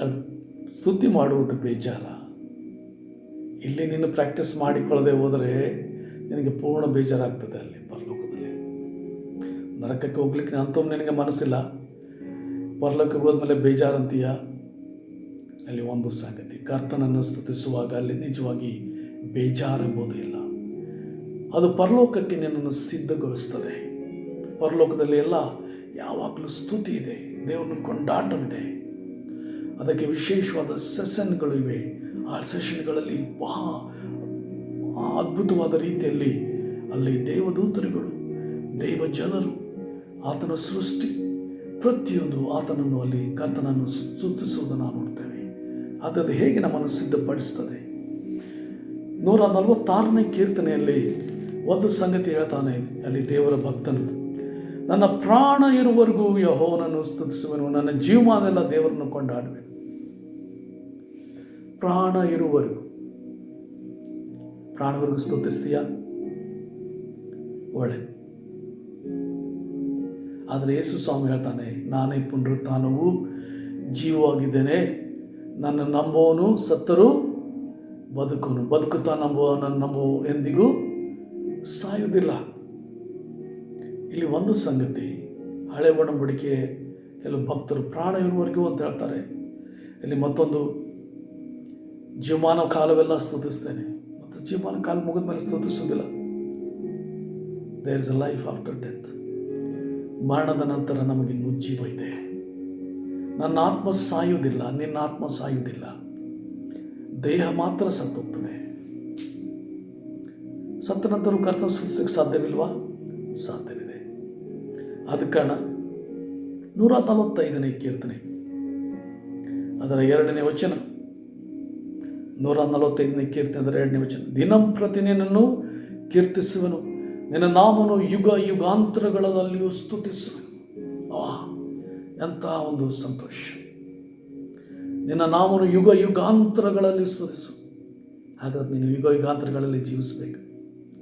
ಅದು ಸ್ತುತಿ ಮಾಡುವುದು ಬೇಜಾರ. ಇಲ್ಲಿ ನೀನು ಪ್ರಾಕ್ಟೀಸ್ ಮಾಡಿಕೊಳ್ಳದೆ ಹೋದರೆ ನಿನಗೆ ಪೂರ್ಣ ಬೇಜಾರಾಗ್ತದೆ. ಅಲ್ಲಿ ಪರಲೋಕದಲ್ಲಿ ನರಕಕ್ಕೆ ಹೋಗ್ಲಿಕ್ಕೆ ಅಂಥವು ನಿನಗೆ ಮನಸ್ಸಿಲ್ಲ, ಪರಲೋಕಕ್ಕೆ ಹೋದ್ಮೇಲೆ ಬೇಜಾರಂತೀಯ. ಅಲ್ಲಿ ಒಂದು ಸಂಗತಿ, ಕರ್ತನನ್ನು ಸ್ತುತಿಸುವಾಗ ಅಲ್ಲಿ ನಿಜವಾಗಿ ಬೇಜಾರೆಂಬುದು ಇಲ್ಲ. ಅದು ಪರಲೋಕಕ್ಕೆ ನಿನ್ನನ್ನು ಸಿದ್ಧಗೊಳಿಸ್ತದೆ. ಪರಲೋಕದಲ್ಲಿ ಎಲ್ಲ ಯಾವಾಗಲೂ ಸ್ತುತಿ ಇದೆ, ದೇವರನ್ನು ಕೊಂಡಾಟವಿದೆ. ಅದಕ್ಕೆ ವಿಶೇಷವಾದ ಸೆಷನ್ಗಳು ಇವೆ. ಆ ಸೆಷನ್ಗಳಲ್ಲಿ ಬಹಳ ಅದ್ಭುತವಾದ ರೀತಿಯಲ್ಲಿ ಅಲ್ಲಿ ದೇವದೂತರುಗಳು, ದೇವ ಜನರು, ಆತನ ಸೃಷ್ಟಿ ಪ್ರತಿಯೊಂದು ಆತನನ್ನು ಅಲ್ಲಿ ಕರ್ತನನ್ನು ಸ್ತುತಿಸುವುದನ್ನು ನೋಡ್ತೇವೆ. ಅದು ಹೇಗೆ ನಮ್ಮನ್ನು ಸಿದ್ಧಪಡಿಸ್ತದೆ. 146ನೇ ಕೀರ್ತನೆಯಲ್ಲಿ ಒಂದು ಸಂಗತಿ ಹೇಳ್ತಾನೆ. ಅಲ್ಲಿ ದೇವರ ಭಕ್ತನು, ನನ್ನ ಪ್ರಾಣ ಇರುವವರೆಗೂ ಯೆಹೋವನನ್ನು ಸ್ತುತಿಸುವೆನು, ನನ್ನ ಜೀವಮಾನವೆಲ್ಲ ದೇವರನ್ನು ಕೊಂಡಾಡುವೆನು. ಪ್ರಾಣ ಇರುವವರೆಗೂ, ಪ್ರಾಣವರೆಗೂ ಸ್ತುತಿಸ್ತೀಯಾ? ಒಳ್ಳೆಯದು. ಆದರೆ ಯೇಸು ಸ್ವಾಮಿ ಹೇಳ್ತಾನೆ, ನಾನೇ ಪುನರುತ್ಥಾನವೂ ಜೀವವಾಗಿದ್ದೇನೆ, ನನ್ನ ನಂಬುವವನು ಸತ್ತರೂ ಬದುಕುನು, ಬದುಕುತ್ತಾ ನಂಬುವ ಎಂದಿಗೂ ಸಾಯುವುದಿಲ್ಲ. ಇಲ್ಲಿ ಒಂದು ಸಂಗತಿ, ಹಳೆ ಒಡಂಬಡಿಕೆ ಕೆಲವು ಭಕ್ತರು ಪ್ರಾಣ ಇರುವವರೆಗೂ ಅಂತ ಹೇಳ್ತಾರೆ. ಇಲ್ಲಿ ಮತ್ತೊಂದು, ಜೀವಮಾನ ಕಾಲವೆಲ್ಲ ಸ್ತುತಿಸ್ತೇನೆ, ಮತ್ತು ಜೀವಮಾನ ಕಾಲ ಮುಗಿದ ಮೇಲೆ ಸ್ತುತಿಸೋದಿಲ್ಲ. There is a life after death. ಮರಣದ ನಂತರ ನಮಗಿನ್ನೂ ಜೀವ ಇದೆ. ನನ್ನ ಆತ್ಮ ಸಾಯುವುದಿಲ್ಲ, ನಿನ್ನ ಆತ್ಮ ಸಾಯುವುದಿಲ್ಲ, ದೇಹ ಮಾತ್ರ ಸತ್ತೋಗ್ತದೆ. ಸತ್ತ ನಂತರ ಕರ್ತನ ಸ್ತುತಿಸಕ್ಕೆ ಸಾಧ್ಯವಿಲ್ವಾ? ಸಾಧ್ಯವಿದೆ. ಆದ ಕಾರಣ 145ನೇ ಕೀರ್ತನೆ ಅದರ 2ನೇ ವಚನ, 145ನೇ ಕೀರ್ತನೆ ಅದರ 2ನೇ ವಚನ. ದಿನಂಪ್ರತಿ ನಿನ್ನನ್ನು ಕೀರ್ತಿಸುವನು, ನಿನ್ನ ನಾಮನು ಯುಗ ಯುಗಾಂತರಗಳಲ್ಲಿಯೂ ಸ್ತುತಿಸುವನು. ಎಂಥ ಒಂದು ಸಂತೋಷ! ನಿನ್ನ ನಾಮನು ಯುಗ ಯುಗಾಂತರಗಳಲ್ಲಿ ಸ್ತುತಿಸು. ಹಾಗಾದ್ರೆ ನೀನು ಯುಗ ಯುಗಾಂತರಗಳಲ್ಲಿ ಜೀವಿಸಬೇಕು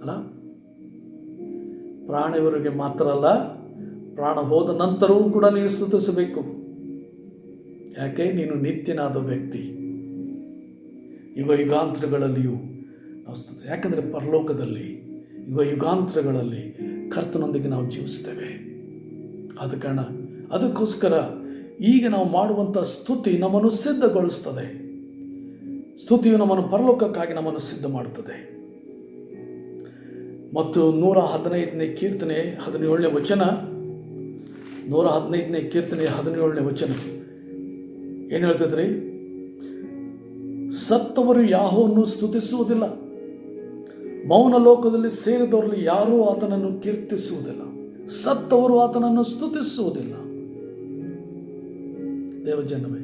ಅಲ್ಲ? ಪ್ರಾಣಿಯವರಿಗೆ ಮಾತ್ರ ಅಲ್ಲ, ಪ್ರಾಣ ಹೋದ ನಂತರವೂ ಕೂಡ ನೀನು ಸ್ತುತಿಸಬೇಕು. ಯಾಕೆ? ನೀನು ನಿತ್ಯನಾದ ವ್ಯಕ್ತಿ. ಯುಗ ಯುಗಾಂತರಗಳಲ್ಲಿಯೂ ನಾವು ಸ್ತುತಿಸ. ಯಾಕಂದರೆ ಪರಲೋಕದಲ್ಲಿ ಯುಗ ಯುಗಾಂತರಗಳಲ್ಲಿ ಕರ್ತನೊಂದಿಗೆ ನಾವು ಜೀವಿಸ್ತೇವೆ. ಆದ ಕಾರಣ ಅದಕ್ಕೋಸ್ಕರ ಈಗ ನಾವು ಮಾಡುವಂಥ ಸ್ತುತಿ ನಮ್ಮನ್ನು ಸಿದ್ಧಗೊಳಿಸ್ತದೆ. ಸ್ತುತಿಯು ನಮ್ಮನ್ನು ಪರಲೋಕಕ್ಕಾಗಿ ನಮ್ಮನ್ನು ಸಿದ್ಧ ಮಾಡುತ್ತದೆ. ಮತ್ತು 115ನೇ ಕೀರ್ತನೆ 17ನೇ ವಚನ, 115ನೇ ಕೀರ್ತನೆ 17ನೇ ವಚನ ಏನು ಹೇಳ್ತಿದ್ರಿ? ಸತ್ತವರು ಯಾಹೋವನ್ನು ಸ್ತುತಿಸುವುದಿಲ್ಲ, ಮೌನ ಲೋಕದಲ್ಲಿ ಸೇರಿದವರಲ್ಲಿ ಯಾರೂ ಆತನನ್ನು ಕೀರ್ತಿಸುವುದಿಲ್ಲ. ಸತ್ತವರು ಆತನನ್ನು ಸ್ತುತಿಸುವುದಿಲ್ಲ. ದೇವಜನವೇ,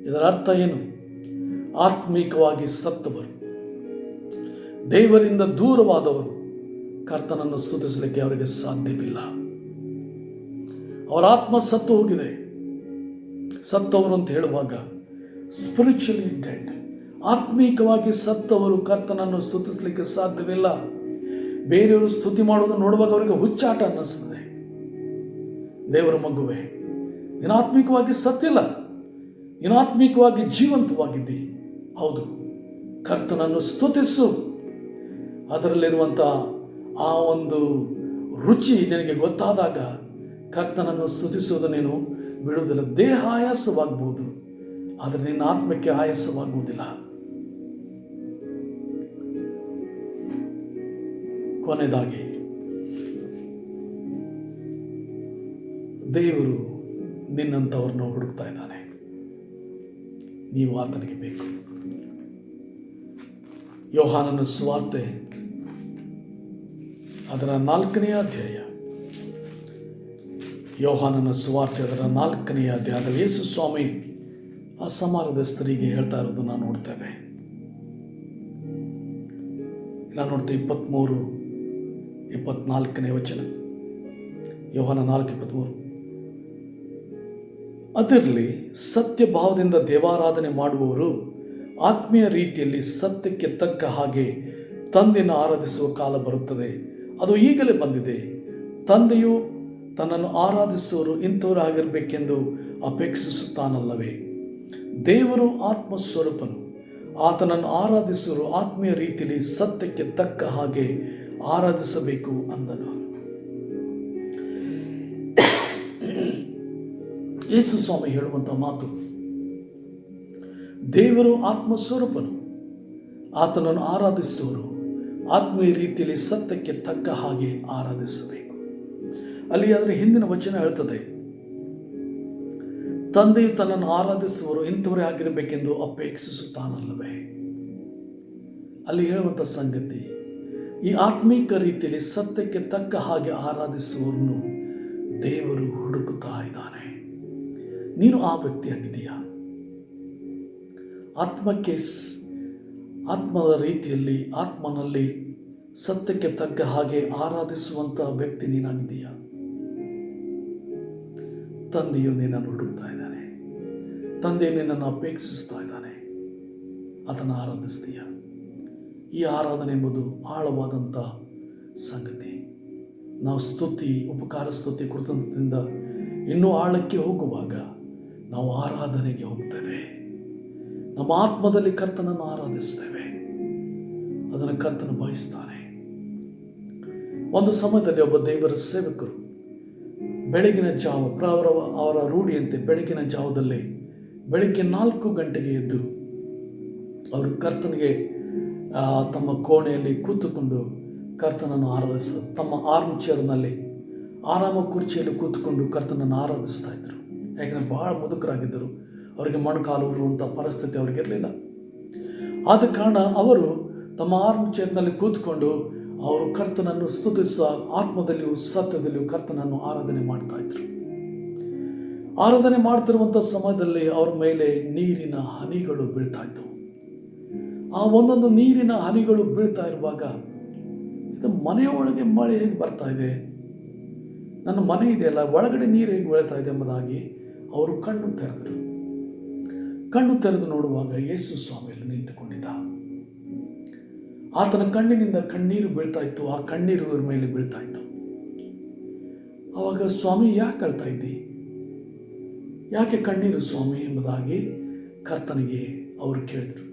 ಇದರ ಅರ್ಥ ಏನು? ಆತ್ಮೀಕವಾಗಿ ಸತ್ತವರು, ದೇವರಿಂದ ದೂರವಾದವರು ಕರ್ತನನ್ನು ಸ್ತುತಿಸಲಿಕ್ಕೆ ಅವರಿಗೆ ಸಾಧ್ಯವಿಲ್ಲ. ಅವರ ಆತ್ಮ ಸತ್ತು ಹೋಗಿದೆ. ಸತ್ತವರು ಅಂತ ಹೇಳುವಾಗ ಸ್ಪಿರಿಚುವಲಿ ಡೆಡ್, ಆತ್ಮೀಕವಾಗಿ ಸತ್ತವರು ಕರ್ತನನ್ನು ಸ್ತುತಿಸಲಿಕ್ಕೆ ಸಾಧ್ಯವಿಲ್ಲ. ಬೇರೆಯವರು ಸ್ತುತಿ ಮಾಡುವುದನ್ನು ನೋಡುವಾಗ ಅವರಿಗೆ ಹುಚ್ಚಾಟ ಅನ್ನಿಸ್ತದೆ. ದೇವರ ಮಗುವೆ, ನೀನು ಆತ್ಮೀಕವಾಗಿ ಸತ್ತಿಲ್ಲ, ನೀನು ಆತ್ಮೀಕವಾಗಿ ಜೀವಂತವಾಗಿದ್ದಿ. ಹೌದು, ಕರ್ತನನ್ನು ಸ್ತುತಿಸು. ಅದರಲ್ಲಿರುವಂಥ ಆ ಒಂದು ರುಚಿ ನಿನಗೆ ಗೊತ್ತಾದಾಗ ಕರ್ತನನ್ನು ಸ್ತುತಿಸುವುದು ನೀನು ಬಿಡುವುದಿಲ್ಲ. ದೇಹ ಆಯಾಸವಾಗಬಹುದು, ಆದರೆ ನಿನ್ನ ಆತ್ಮಕ್ಕೆ ಆಯಾಸವಾಗುವುದಿಲ್ಲ. ಕೊನೆಯದಾಗಿ ದೇವರು ನಿನ್ನಂಥವ್ರನ್ನ ಹುಡುಕ್ತಾ ಇದ್ದಾನೆ. ನೀವು ಆತನಿಗೆ ಬೇಕು. ಯೋಹಾನನ ಸುವಾರ್ತೆ ಅದರ 4ನೇ ಅಧ್ಯಾಯ, ಯೋಹಾನನ ಸುವಾರ್ತೆ ಅದರ 4ನೇ ಅಧ್ಯಾಯದಲ್ಲಿ ಯೇಸು ಸ್ವಾಮಿ ಆ ಸಮಾಜದ ಸ್ತ್ರೀಗೆ ಹೇಳ್ತಾ ಇರೋದು ನಾವು ನೋಡ್ತೇವೆ. ನಾನು ನೋಡ್ತೇವೆ 23-24ನೇ ವಚನ, ಯೋಹಾನ 4:23. ಅದರಲ್ಲಿ ಸತ್ಯ ಭಾವದಿಂದ ದೇವಾರಾಧನೆ ಮಾಡುವವರು ಆತ್ಮೀಯ ರೀತಿಯಲ್ಲಿ ಸತ್ಯಕ್ಕೆ ತಕ್ಕ ಹಾಗೆ ತಂದೆಯನ್ನು ಆರಾಧಿಸುವ ಕಾಲ ಬರುತ್ತದೆ. ಅದು ಈಗಲೇ ಬಂದಿದೆ. ತಂದೆಯು ತನ್ನನ್ನು ಆರಾಧಿಸುವವರು ಇಂಥವರಾಗಿರಬೇಕೆಂದು ಅಪೇಕ್ಷಿಸುತ್ತಾನಲ್ಲವೇ? ದೇವರು ಆತ್ಮಸ್ವರೂಪನು. ಆತನನ್ನು ಆರಾಧಿಸುವವರು ಆತ್ಮೀಯ ರೀತಿಯಲ್ಲಿ ಸತ್ಯಕ್ಕೆ ತಕ್ಕ ಹಾಗೆ ಆರಾಧಿಸಬೇಕು ಅಂದನು. ಯೇಸು ಸ್ವಾಮಿ ಹೇಳುವಂಥ ಮಾತು, ದೇವರು ಆತ್ಮಸ್ವರೂಪನು, ಆತನನ್ನು ಆರಾಧಿಸುವವರು ಆತ್ಮೀಯ ರೀತಿಯಲ್ಲಿ ಸತ್ಯಕ್ಕೆ ತಕ್ಕ ಹಾಗೆ ಆರಾಧಿಸಬೇಕು. ಅಲ್ಲಿ ಅದರ ಹಿಂದಿನ ವಚನ ಹೇಳ್ತದೆ, ತಂದೆಯು ತನ್ನನ್ನು ಆರಾಧಿಸುವವರು ಇಂಥವರೇ ಆಗಿರಬೇಕೆಂದು ಅಪೇಕ್ಷಿಸುತ್ತಾನಲ್ಲವೇ? ಅಲ್ಲಿ ಹೇಳುವಂಥ ಸಂಗತಿ, ಈ ಆತ್ಮೀಕ ರೀತಿಯಲ್ಲಿ ಸತ್ಯಕ್ಕೆ ತಕ್ಕ ಹಾಗೆ ಆರಾಧಿಸುವವರನ್ನು ದೇವರು ಹುಡುಕುತ್ತಾ ಇದ್ದಾನೆ. ನೀನು ಆ ವ್ಯಕ್ತಿಯಾಗಿದೆಯಾ? ಆತ್ಮದ ರೀತಿಯಲ್ಲಿ ಆತ್ಮನಲ್ಲಿ ಸತ್ಯಕ್ಕೆ ತಕ್ಕ ಹಾಗೆ ಆರಾಧಿಸುವಂತಹ ವ್ಯಕ್ತಿ ನೀನಾಗಿದೆಯಾ? ತಂದೆಯು ನಿನ್ನನ್ನು ಹುಡುಕ್ತಾ ಇದ್ದಾನೆ. ತಂದೆಯು ನಿನ್ನನ್ನು ಅಪೇಕ್ಷಿಸ್ತಾ ಇದ್ದಾನೆ. ಅದನ್ನು ಆರಾಧಿಸ್ತೀಯ? ಈ ಆರಾಧನೆ ಎಂಬುದು ಆಳವಾದಂಥ ಸಂಗತಿ. ನಾವು ಸ್ತುತಿ, ಉಪಕಾರ ಸ್ತುತಿ, ಕೃತಜ್ಞತೆಯಿಂದ ಇನ್ನೂ ಆಳಕ್ಕೆ ಹೋಗುವಾಗ ನಾವು ಆರಾಧನೆಗೆ ಹೋಗ್ತೇವೆ. ನಮ್ಮ ಆತ್ಮದಲ್ಲಿ ಕರ್ತನನ್ನು ಆರಾಧಿಸ್ತೇವೆ. ಅದನ್ನು ಕರ್ತನ ಬಯಸ್ತಾನೆ. ಒಂದು ಸಮಯದಲ್ಲಿ ಒಬ್ಬ ದೇವರ ಸೇವಕರು ಬೆಳಗಿನ ಜಾವ, ಅವರ ರೂಢಿಯಂತೆ ಬೆಳಗಿನ ಜಾವದಲ್ಲಿ ಬೆಳಗ್ಗೆ 4 ಗಂಟೆಗೆ ಎದ್ದು ಅವರು ಕರ್ತನಿಗೆ ತಮ್ಮ ಕೋಣೆಯಲ್ಲಿ ಕೂತುಕೊಂಡು ಕರ್ತನನ್ನು ಆರಾಧಿಸ್ತಾರೆ. ತಮ್ಮ ಆರ್ಮ್ ಚೇರ್ನಲ್ಲಿ, ಆರಾಮ ಕುರ್ಚಿಯಲ್ಲಿ ಕೂತ್ಕೊಂಡು ಕರ್ತನನ್ನು ಆರಾಧಿಸ್ತಾ ಇದ್ದರು. ಯಾಕೆಂದರೆ ಬಹಳ ಮುದುಕರಾಗಿದ್ದರು. ಅವರಿಗೆ ಮೊಣಕಾಲು ಉರುವಂಥ ಪರಿಸ್ಥಿತಿ ಅವರಿಗಿರಲಿಲ್ಲ. ಆದ ಕಾರಣ ಅವರು ತಮ್ಮ ಆರ್ಮ್ ಚೇರ್ನಲ್ಲಿ ಕೂತ್ಕೊಂಡು ಅವರು ಕರ್ತನನ್ನು ಸ್ತುತಿಸ, ಆತ್ಮದಲ್ಲಿಯೂ ಸತ್ಯದಲ್ಲಿಯೂ ಕರ್ತನನ್ನು ಆರಾಧನೆ ಮಾಡ್ತಾ ಇದ್ರು. ಆರಾಧನೆ ಮಾಡ್ತಿರುವಂಥ ಸಮಯದಲ್ಲಿ ಅವ್ರ ಮೇಲೆ ನೀರಿನ ಹನಿಗಳು ಬೀಳ್ತಾ ಇದ್ದವು. ಆ ಒಂದೊಂದು ನೀರಿನ ಹನಿಗಳು ಬೀಳ್ತಾ ಇರುವಾಗ ಇದು ಮನೆಯೊಳಗೆ ಮಳೆ ಹೇಗೆ ಬರ್ತಾ ಇದೆ, ನನ್ನ ಮನೆ ಇದೆಯಲ್ಲ, ಒಳಗಡೆ ನೀರು ಹೇಗೆ ಬೀಳ್ತಾ ಇದೆ ಎಂಬುದಾಗಿ ಅವರು ಕಣ್ಣು ತೆರೆದರು. ಕಣ್ಣು ತೆರೆದು ನೋಡುವಾಗ ಯೇಸು ಸ್ವಾಮಿಯಲ್ಲಿ ನಿಂತುಕೊಂಡಿದ್ದ. ಆತನ ಕಣ್ಣಿನಿಂದ ಕಣ್ಣೀರು ಬೀಳ್ತಾ ಇತ್ತು. ಆ ಕಣ್ಣೀರು ಇವ್ರ ಮೇಲೆ ಬೀಳ್ತಾ ಇತ್ತು. ಆವಾಗ, ಸ್ವಾಮಿ ಯಾಕೆ ಅಳ್ತಾ ಇದ್ದಿ, ಯಾಕೆ ಕಣ್ಣೀರು ಸ್ವಾಮಿ ಎಂಬುದಾಗಿ ಕರ್ತನಿಗೆ ಅವರು ಕೇಳಿದರು.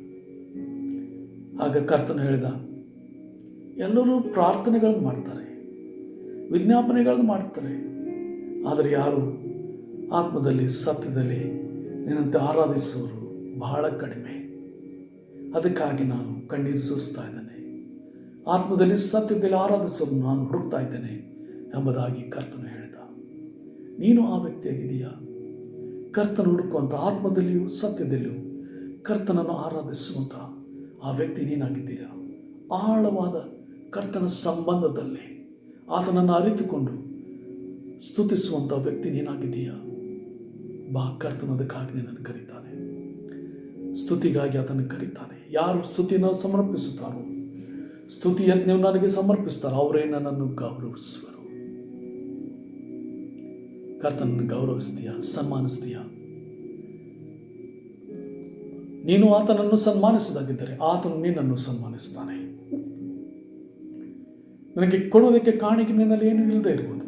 ಆಗ ಕರ್ತನು ಹೇಳಿದ, ಎಲ್ಲರೂ ಪ್ರಾರ್ಥನೆಗಳನ್ನು ಮಾಡ್ತಾರೆ, ವಿಜ್ಞಾಪನೆಗಳನ್ನು ಮಾಡ್ತಾರೆ, ಆದರೆ ಯಾರು ಆತ್ಮದಲ್ಲಿ ಸತ್ಯದಲ್ಲಿ ನಿನ್ನಂತೆ ಆರಾಧಿಸುವವರು ಬಹಳ ಕಡಿಮೆ. ಅದಕ್ಕಾಗಿ ನಾನು ಕಣ್ಣೀರು ಸುರಿಸ್ತಾ ಇದ್ದೇನೆ, ಆತ್ಮದಲ್ಲಿ ಸತ್ಯದಲ್ಲಿ ಆರಾಧಿಸಲು ನಾನು ಹುಡುಕ್ತಾ ಇದ್ದೇನೆ ಎಂಬುದಾಗಿ ಕರ್ತನು ಹೇಳಿದ. ನೀನು ಆ ವ್ಯಕ್ತಿಯಾಗಿದೆಯಾ? ಕರ್ತನ ಹುಡುಕುವಂಥ, ಆತ್ಮದಲ್ಲಿಯೂ ಸತ್ಯದಲ್ಲಿಯೂ ಕರ್ತನನ್ನು ಆರಾಧಿಸುವಂಥ ಆ ವ್ಯಕ್ತಿ ನೀನಾಗಿದ್ದೀಯಾ? ಆಳವಾದ ಕರ್ತನ ಸಂಬಂಧದಲ್ಲಿ ಆತನನ್ನು ಅರಿತುಕೊಂಡು ಸ್ತುತಿಸುವಂಥ ವ್ಯಕ್ತಿ ನೀನಾಗಿದ್ದೀಯಾ? ಬಾ, ಕರ್ತನದಕ್ಕಾಗಿ ನಿನ್ನನ್ನು ಕರೀತಾನೆ, ಸ್ತುತಿಗಾಗಿ ಆತನನ್ನು ಕರೀತಾನೆ. ಯಾರು ಸ್ತುತಿಯನ್ನು ಸಮರ್ಪಿಸುತ್ತಾರೋ, ಸ್ತುತಿ ಯಜ್ಞವು ನನಗೆ ಸಮರ್ಪಿಸ್ತಾರೋ ಅವರೇ ನನ್ನನ್ನು ಗೌರವಿಸುವರು. ಕರ್ತನನ್ನು ಗೌರವಿಸ್ತೀಯಾ, ಸನ್ಮಾನಿಸ್ತೀಯಾ? ನೀನು ಆತನನ್ನು ಸನ್ಮಾನಿಸುವುದಾಗಿದ್ದರೆ ಆತನು ನಿನ್ನನ್ನು ಸನ್ಮಾನಿಸ್ತಾನೆ. ನನಗೆ ಕೊಡುವುದಕ್ಕೆ ಕಾಣಿಕೆ ನಿನ್ನಲ್ಲಿ ಏನೂ ಇಲ್ಲದೆ ಇರ್ಬೋದು,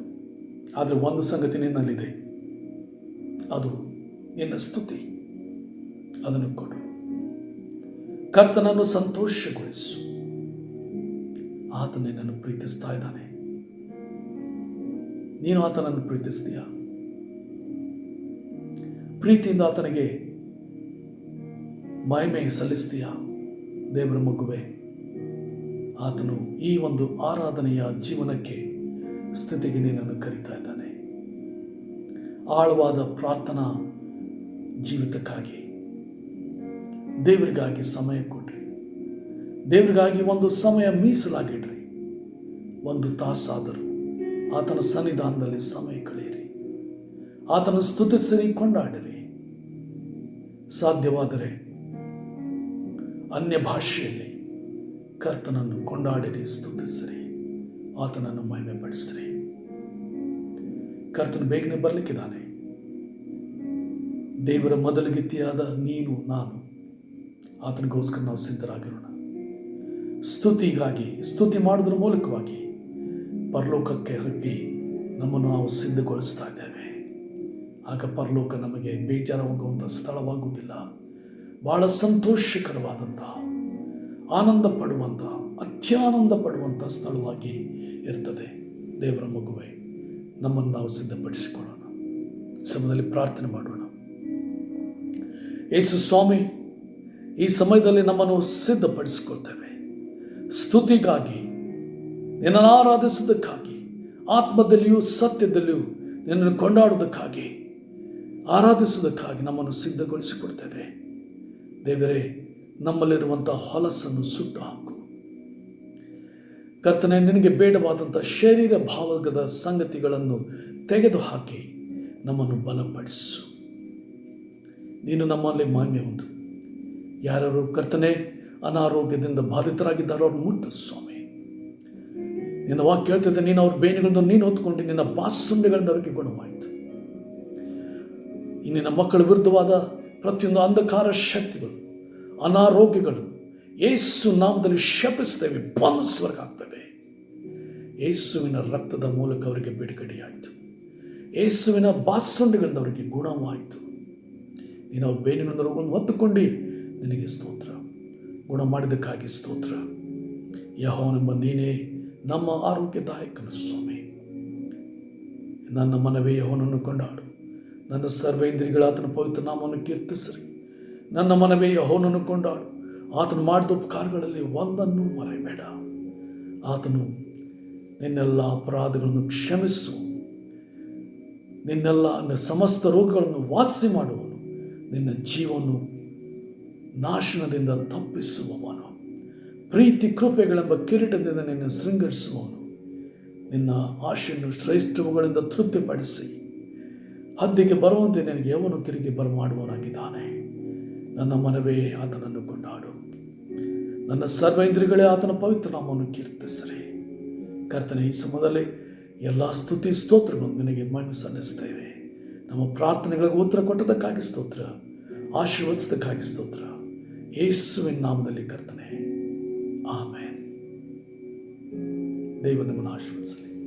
ಆದರೆ ಒಂದು ಸಂಗತಿ ನಿನ್ನಲ್ಲಿದೆ, ಅದು ನಿನ್ನ ಸ್ತುತಿ. ಅದನ್ನು ಕೊಡು. ಕರ್ತನನ್ನು ಸಂತೋಷಗೊಳಿಸು. ಆತ ನಿನ್ನನ್ನು ಪ್ರೀತಿಸ್ತಾ ಇದ್ದಾನೆ. ನೀನು ಆತನನ್ನು ಪ್ರೀತಿಸ್ತೀಯಾ? ಪ್ರೀತಿಯಿಂದ ಆತನಿಗೆ ಮಹಿಮೆ ಸಲ್ಲಿಸ್ತೀಯಾ? ದೇವರ ಮಗುವೆ, ಆತನು ಈ ಒಂದು ಆರಾಧನೆಯ ಜೀವನಕ್ಕೆ ಸ್ಥಿತಿಗೆ ನಿನ್ನನ್ನು ಕರೀತಾ ಇದ್ದಾನೆ. ಆಳವಾದ ಪ್ರಾರ್ಥನಾ ಜೀವಿತಕ್ಕಾಗಿ ದೇವರಿಗಾಗಿ ಸಮಯ ಕೊಡ್ರಿ. ದೇವರಿಗಾಗಿ ಒಂದು ಸಮಯ ಮೀಸಲಾಗಿಡ್ರಿ. ಒಂದು ತಾಸಾದರೂ ಆತನ ಸನ್ನಿಧಾನದಲ್ಲಿ ಸಮಯ ಕಳೆಯಿರಿ. ಆತನ ಸ್ತುತಿಸಿರಿ, ಕೊಂಡಾಡಿರಿ. ಸಾಧ್ಯವಾದರೆ ಅನ್ಯ ಭಾಷೆಯಲ್ಲಿ ಕರ್ತನನ್ನು ಕೊಂಡಾಡಿರಿ, ಸ್ತುತಿಸಿರಿ, ಆತನನ್ನು ಮಹಿಮೆ ಪಡಿಸಿರಿ. ಕರ್ತನು ಬೇಗನೆ ಬರಲಿಕ್ಕಿದ್ದಾನೆ. ದೇವರ ಮೊದಲಗಿತ್ತಿಯಾದ ನೀನು ನಾನು ಆತನಿಗೋಸ್ಕರ ನಾವು ಸಿದ್ಧರಾಗಿರೋಣ. ಸ್ತುತಿಗಾಗಿ, ಸ್ತುತಿ ಮಾಡೋದ್ರ ಮೂಲಕವಾಗಿ ಪರಲೋಕಕ್ಕೆ ಹೋಗಿ ನಮ್ಮನ್ನು ನಾವು ಸಿದ್ಧಗೊಳಿಸ್ತಾ ಇದ್ದೇವೆ. ಆಗ ಪರಲೋಕ ನಮಗೆ ಬೇಜಾರಾಗುವಂಥ ಸ್ಥಳವಾಗುವುದಿಲ್ಲ. ಬಹಳ ಸಂತೋಷಕರವಾದಂಥ, ಆನಂದ ಪಡುವಂಥ, ಅತ್ಯಾನಂದ ಪಡುವಂಥ ಸ್ಥಳವಾಗಿ ಇರ್ತದೆ. ದೇವರ ಮಗುವೆ, ನಮ್ಮನ್ನು ನಾವು ಸಿದ್ಧಪಡಿಸಿಕೊಳ್ಳೋಣ. ಸಮಯದಲ್ಲಿ ಪ್ರಾರ್ಥನೆ ಮಾಡೋಣ. ಯೇಸು ಸ್ವಾಮಿ, ಈ ಸಮಯದಲ್ಲಿ ನಮ್ಮನ್ನು ಸಿದ್ಧಪಡಿಸಿಕೊಳ್ತೇವೆ ಸ್ತುತಿಗಾಗಿ, ನಿನ್ನನ್ನು ಆರಾಧಿಸುವುದಕ್ಕಾಗಿ, ಆತ್ಮದಲ್ಲಿಯೂ ಸತ್ಯದಲ್ಲಿಯೂ ನಿನ್ನನ್ನು ಕೊಂಡಾಡುವುದಕ್ಕಾಗಿ, ಆರಾಧಿಸುವುದಕ್ಕಾಗಿ ನಮ್ಮನ್ನು ಸಿದ್ಧಗೊಳಿಸಿಕೊಡ್ತೇವೆ. ದೇವರೇ, ನಮ್ಮಲ್ಲಿರುವಂಥ ಹೊಲಸನ್ನು ಸುಟ್ಟು ಹಾಕು. ಕರ್ತನೆ, ನಿನಗೆ ಬೇಡವಾದಂಥ ಶರೀರ ಭಾವದ ಸಂಗತಿಗಳನ್ನು ತೆಗೆದುಹಾಕಿ ನಮ್ಮನ್ನು ಬಲಪಡಿಸು. ನೀನು ನಮ್ಮಲ್ಲಿ ಮಹಿಮೆ ಹೊಂದು. ಯಾರು ಕರ್ತನೆ ಅನಾರೋಗ್ಯದಿಂದ ಬಾಧಿತರಾಗಿದ್ದಾರೋ ಅವ್ರು ಮುಟ್ಟು ಸ್ವಾಮಿ. ನಿನ್ನ ವಾಕ್ಯ ಹೇಳ್ತಿದ್ದೆ, ನೀನು ಅವ್ರ ಬೇನೆಗಳನ್ನು ನೀನು ಹೊತ್ಕೊಂಡು ನಿನ್ನ ಬಾಸುಂಡೆಗಳಿಂದ ಅವರಿಗೆ ಗುಣವಾಯಿತು. ಈ ನಿನ್ನ ಮಕ್ಕಳ ವಿರುದ್ಧವಾದ ಪ್ರತಿಯೊಂದು ಅಂಧಕಾರ ಶಕ್ತಿಗಳು, ಅನಾರೋಗ್ಯಗಳು ಯೇಸು ನಾಮದಲ್ಲಿ ಶಪಿಸ್ತೇವೆ, ಬಂಧಿಸುವರ್ಗಾಗ್ತವೆ. ಯೇಸುವಿನ ರಕ್ತದ ಮೂಲಕ ಅವರಿಗೆ ಬಿಡುಗಡೆಯಾಯಿತು. ಯೇಸುವಿನ ಬಾಸುಂಡೆಗಳಿಂದ ಅವರಿಗೆ ಗುಣವಾಯಿತು. ನೀನು ಅವ್ರ ಬೇನೆಗಳಿಂದ ರೋಗವನ್ನು ಹೊತ್ತುಕೊಂಡು ನಿನಗೆ ಸ್ತೋತ್ರ. ಗುಣ ಮಾಡಿದ್ದಕ್ಕಾಗಿ ಸ್ತೋತ್ರ. ಯೆಹೋವನೆಂಬ ನೀನೇ ನಮ್ಮ ಆರೋಗ್ಯದಾಯಕನು ಸ್ವಾಮಿ. ನನ್ನ ಮನವೇ ಯೆಹೋವನನ್ನು ಕೊಂಡಾಡು. ನನ್ನ ಸರ್ವೇಂದ್ರಿಯಗಳ ಆತನ ಪವಿತ್ರ ನಾಮವನ್ನು ಕೀರ್ತಿಸಿರಿ. ನನ್ನ ಮನವೇ ಯೆಹೋವನನ್ನು ಕೊಂಡಾಡು. ಆತನು ಮಾಡಿದ ಉಪಕಾರಗಳಲ್ಲಿ ಒಂದನ್ನು ಮರೆಯಬೇಡ. ಆತನು ನಿನ್ನೆಲ್ಲ ಅಪರಾಧಗಳನ್ನು ಕ್ಷಮಿಸು, ನಿನ್ನೆಲ್ಲ ಸಮಸ್ತ ರೋಗಗಳನ್ನು ವಾಸಿ ಮಾಡುವನು, ನಿನ್ನ ಜೀವವನ್ನು ನಾಶನದಿಂದ ತಪ್ಪಿಸುವವನು, ಪ್ರೀತಿ ಕೃಪೆಗಳೆಂಬ ಕಿರೀಟದಿಂದ ನಿನ್ನ ಶೃಂಗರಿಸುವವನು, ನಿನ್ನ ಆಶೆಯನ್ನು ಶ್ರೇಷ್ಠವುಗಳಿಂದ ತೃಪ್ತಿಪಡಿಸಿ ಹದ್ದಿಗೆ ಬರುವಂತೆ ನನಗೆ ಅವನು ತಿರುಗಿ ಬರಮಾಡುವವನಾಗಿದ್ದಾನೆ. ನನ್ನ ಮನವೇ ಆತನನ್ನು ಕೊಂಡಾಡು, ನನ್ನ ಸರ್ವೇಂದ್ರಿಗಳೇ ಆತನ ಪವಿತ್ರ ನಾಮವನ್ನು ಕೀರ್ತಿಸಲಿ. ಕರ್ತನೆ, ಈ ಸಮಯದಲ್ಲಿ ಎಲ್ಲ ಸ್ತುತಿ ಸ್ತೋತ್ರಗಳನ್ನು ನಿನಗೆ ಮಣ್ಣು ಸಲ್ಲಿಸ್ತೇವೆ. ನಮ್ಮ ಪ್ರಾರ್ಥನೆಗಳಿಗೆ ಉತ್ತರ ಕೊಟ್ಟದಕ್ಕಾಗಿ ಸ್ತೋತ್ರ, ಆಶೀರ್ವದಿಸದಕ್ಕಾಗಿ ಸ್ತೋತ್ರ. ಯೇಸುವಿನ ನಾಮದಲ್ಲಿ ಕರ್ತನೆ, ಆಮೇನ್. ದೇವರು ನಿಮ್ಮನ್ನು ಆಶೀರ್ವದಿಸಲಿ.